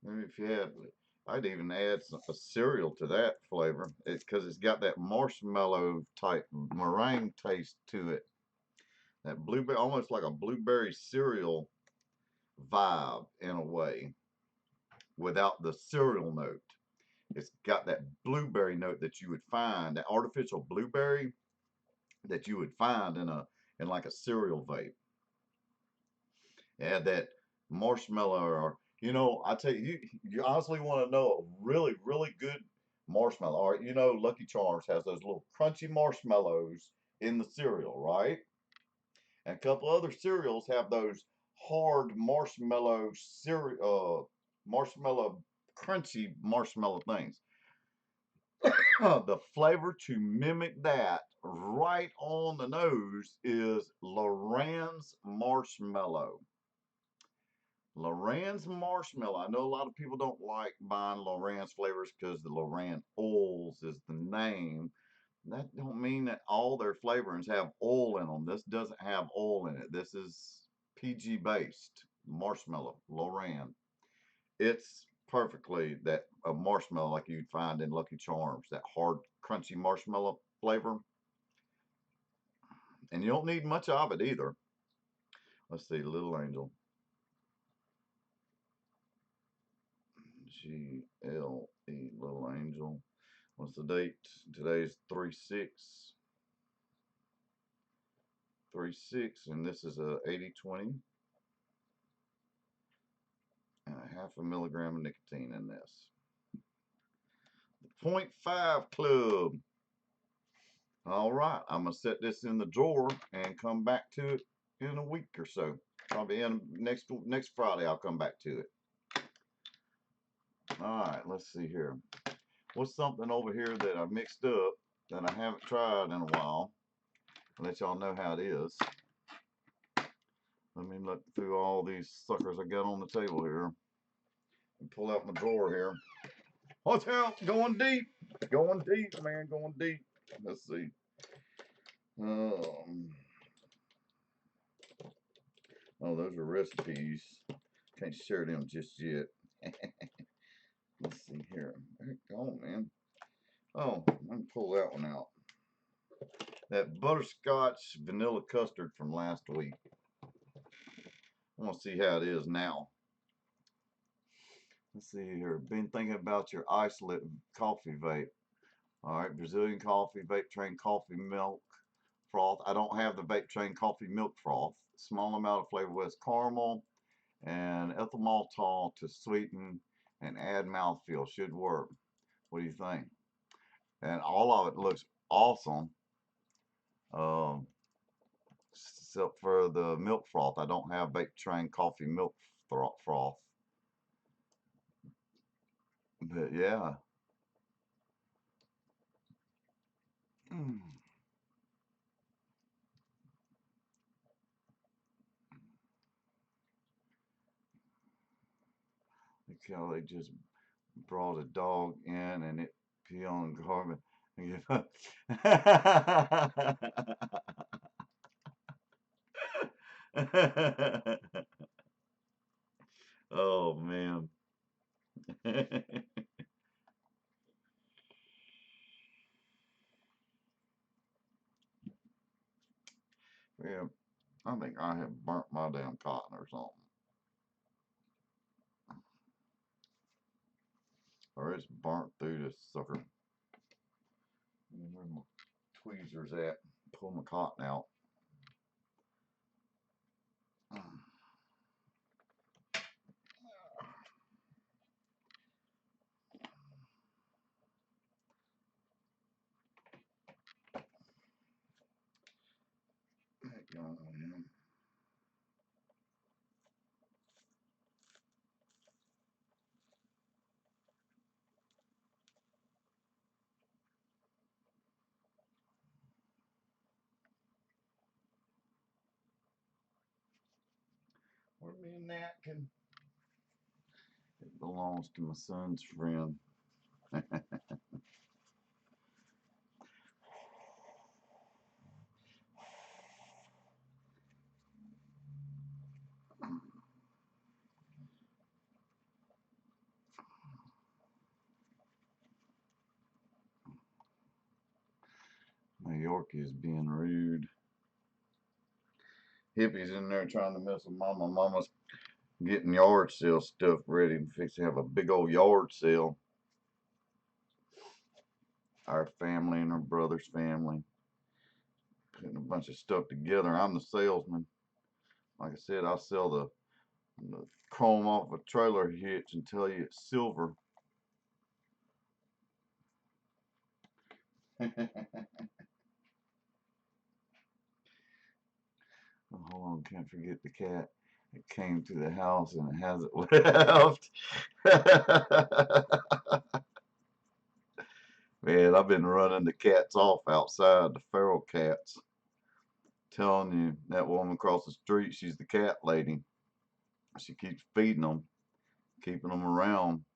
Maybe if you had, I'd even add a cereal to that flavor. It's because it's got that marshmallow type meringue taste to it. That blueberry, almost like a blueberry cereal vibe in a way, without the cereal note. It's got that blueberry note that you would find, that artificial blueberry that you would find in like a cereal vape. Add that marshmallow, or I tell you, you honestly want to know a really good marshmallow. All right, Lucky Charms has those little crunchy marshmallows in the cereal, right? And a couple other cereals have those hard marshmallow cereal, marshmallow crunchy marshmallow things. The flavor to mimic that right on the nose is Loran's marshmallow. Loran's marshmallow. I know a lot of people don't like buying Loran's flavors because the Loran oils is the name. That don't mean that all their flavorings have oil in them. This doesn't have oil in it. This is PG based marshmallow, Loran. It's perfectly that marshmallow like you'd find in Lucky Charms, that hard, crunchy marshmallow flavor. And you don't need much of it either. Let's see, Little Angel. GLE, Little Angel. What's the date? Today's 3/6. 3/6, and this is a 80/20. And a half a milligram of nicotine in this. 0.5 club. All right, I'm gonna set this in the drawer and come back to it in a week or so. Probably in next Friday I'll come back to it. All right, let's see here. What's something over here that I mixed up that I haven't tried in a while? I'll let y'all know how it is. Let me look through all these suckers I got on the table here and pull out my drawer here. Watch out, going deep, man, going deep. Let's see. Oh, those are recipes. Can't share them just yet. Let's see here. Go on, man. Oh, let me pull that one out. That butterscotch vanilla custard from last week. I want to see how it is now. Let's see here. Been thinking about your isolate coffee vape. All right, Brazilian coffee, vape train coffee milk froth. I don't have the vape train coffee milk froth. Small amount of flavor with caramel and ethyl maltol to sweeten and add mouthfeel. Should work. What do you think? And all of it looks awesome. Except for the milk froth. I don't have vape train coffee milk froth. But yeah. Look how they just brought a dog in and it pee on garbage. Oh man. Yeah, I think I have burnt my damn cotton or something. Or it's burnt through this sucker. Where my tweezers at? Pull my cotton out. Where me a napkin? It belongs to my son's friend. My Yorkie is being rude. Hippy's in there trying to mess with Mama. Mama's getting yard sale stuff ready and fix to have a big old yard sale. Our family and our brother's family. Putting a bunch of stuff together. I'm the salesman. Like I said, I'll sell the chrome off a trailer hitch and tell you it's silver. Oh, hold on, can't forget the cat. It came to the house and it hasn't left. Man, I've been running the cats off outside, the feral cats. Telling you, that woman across the street, she's the cat lady. She keeps feeding them, keeping them around.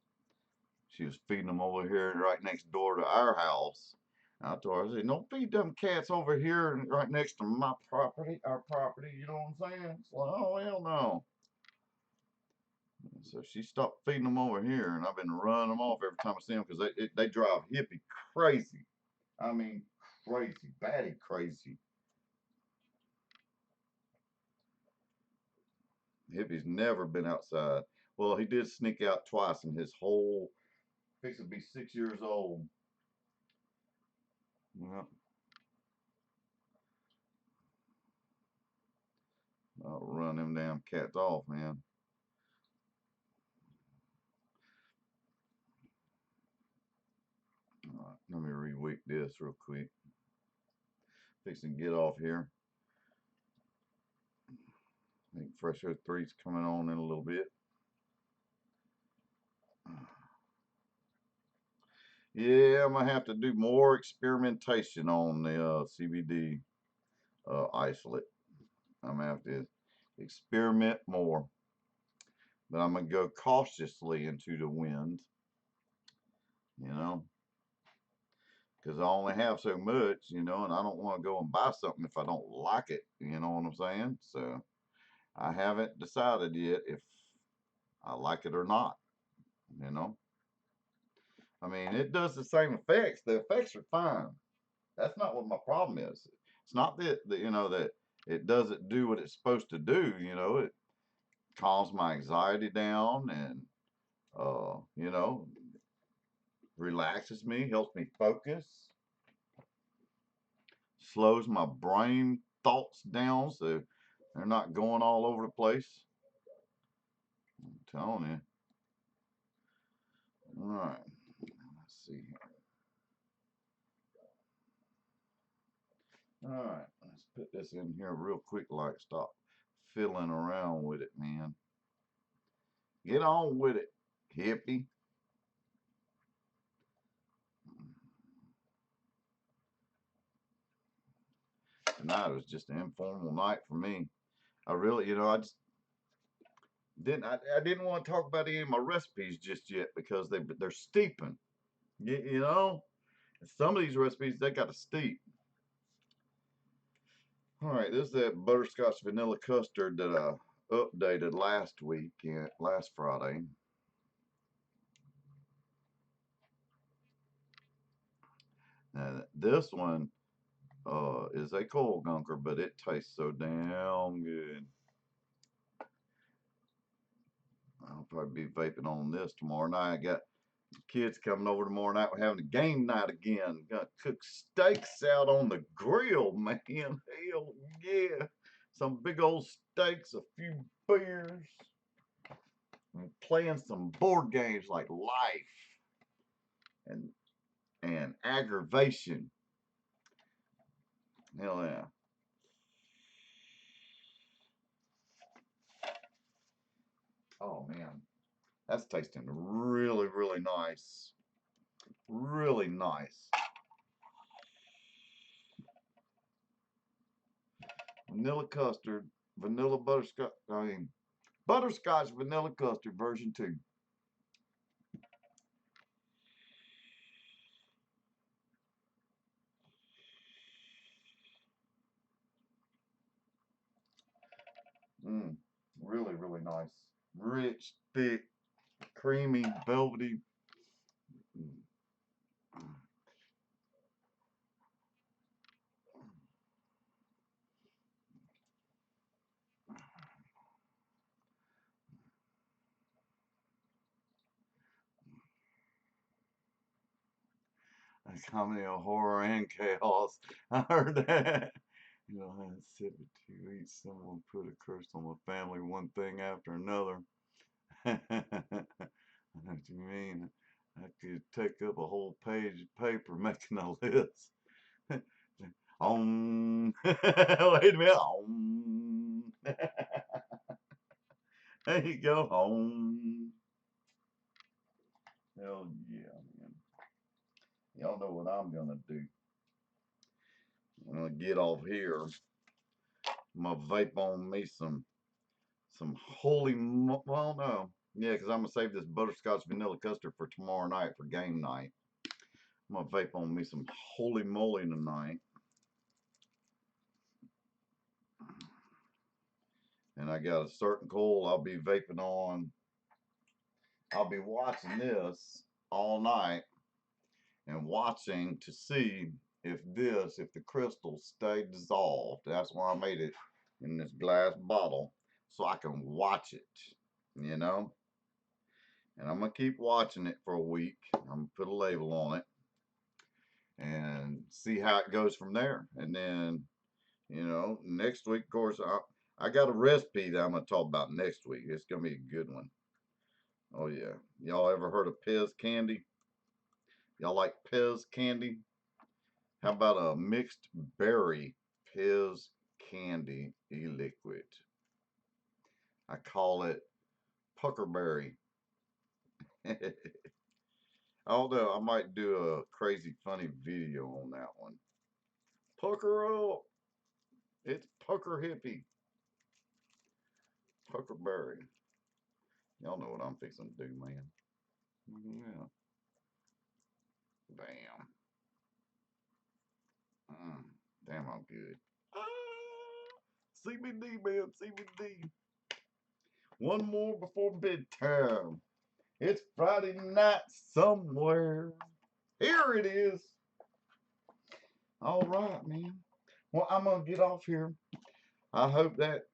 She was feeding them over here right next door to our house. I told her, I said, don't feed them cats over here and right next to my property, our property, you know what I'm saying? It's like, oh, hell no. So she stopped feeding them over here, and I've been running them off every time I see them because they drive Hippy crazy. I mean, crazy, batty crazy. Hippy's never been outside. Well, he did sneak out twice in his whole, fix to be 6 years old. Yep. I'll run them damn cats off, man. All right, let me reweek this real quick. Fixing to get off here. I think Fresh 03's coming on in a little bit. Yeah, I'm gonna have to do more experimentation on the CBD isolate. I'm gonna have to experiment more, but I'm gonna go cautiously into the wind, you know, because I only have so much, you know, and I don't want to go and buy something if I don't like it, you know what I'm saying? So I haven't decided yet if I like it or not, you know. I mean, it does the same effects. The effects are fine. That's not what my problem is. It's not that you know that it doesn't do what it's supposed to do. You know, it calms my anxiety down and you know, relaxes me, helps me focus, slows my brain thoughts down so they're not going all over the place. I'm telling you. All right, let's see here. All right, let's put this in here real quick. Like, stop fiddling around with it, man. Get on with it, hippie. Tonight was just an informal night for me. I really, you know, I just didn't. I didn't want to talk about any of my recipes just yet because they're steeping. You know, some of these recipes they got to steep. All right, this is that butterscotch vanilla custard that I updated last week, last Friday. Now this one is a cold gunker, but it tastes so damn good. I'll probably be vaping on this tomorrow night. I got kids coming over tomorrow night. We're having a game night again. Gonna cook steaks out on the grill, man. Hell yeah. Some big old steaks, a few beers, and playing some board games like Life and Aggravation. Hell yeah. Oh man. That's tasting really, really nice. Really nice. Vanilla custard, vanilla butterscotch, butterscotch vanilla custard version 2. Really, really nice. Rich, thick, creamy, velvety. A comedy of horror and chaos. I heard that. You know, I said to each someone put a curse on my family, one thing after another. I know what you mean. I could take up a whole page of paper making a list. Wait a minute. There you go. Hell yeah, man. Y'all know what I'm gonna do. I'm gonna get off here. I'm gonna vape on me some holy, well, no. Yeah, because I'm gonna save this butterscotch vanilla custard for tomorrow night for game night. I'm gonna vape on me some holy moly tonight. And I got a certain coil I'll be vaping on I'll be watching this all night and watching to see if the crystals stay dissolved. That's why I made it in this glass bottle, so I can watch it, you know. And I'm gonna keep watching it for a week. I'm gonna put a label on it and see how it goes from there. And then, next week, of course, I got a recipe that I'm gonna talk about next week. It's gonna be a good one. Oh yeah. Y'all ever heard of Pez candy? Y'all like Pez candy? How about a mixed berry Pez candy e-liquid? I call it puckerberry. Although I might do a crazy funny video on that one. Pucker up! It's pucker hippie. Puckerberry. Y'all know what I'm fixing to do, man. Yeah. Damn. Damn, I'm good. Ah, CBD, man, CBD. One more before bedtime. It's Friday night somewhere. Here it is. All right, man. Well, I'm going to get off here. I hope that,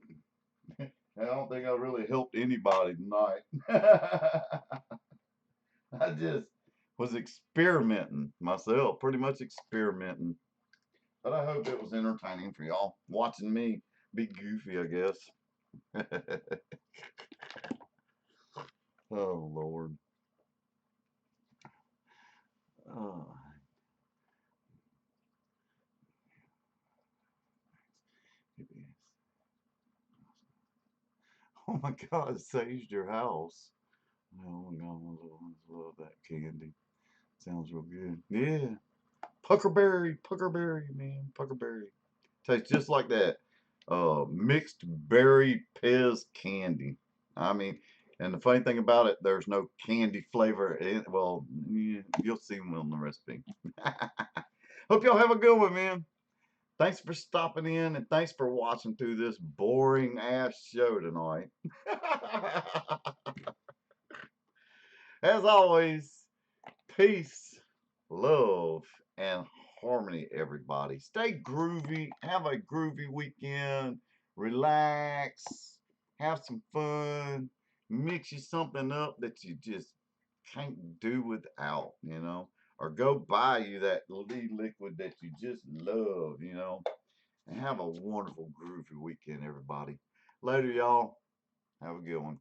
I don't think I really helped anybody tonight. I just was experimenting myself, pretty much experimenting. But I hope it was entertaining for y'all, watching me be goofy, I guess. Oh, Lord. Oh. Oh my God, it saved your house. Oh my God, my little ones love that candy. Sounds real good. Yeah. Puckerberry, man. Puckerberry. Tastes just like that mixed berry Pez candy. I mean, and the funny thing about it, there's no candy flavor in it. Well, yeah, you'll see them on the recipe. Hope y'all have a good one, man. Thanks for stopping in and thanks for watching through this boring ass show tonight. As always, peace, love, and harmony, everybody. Stay groovy. Have a groovy weekend. Relax. Have some fun. Mix you something up that you just can't do without. Or go buy you that liquid that you just love. And have a wonderful, groovy weekend, everybody. Later, y'all. Have a good one.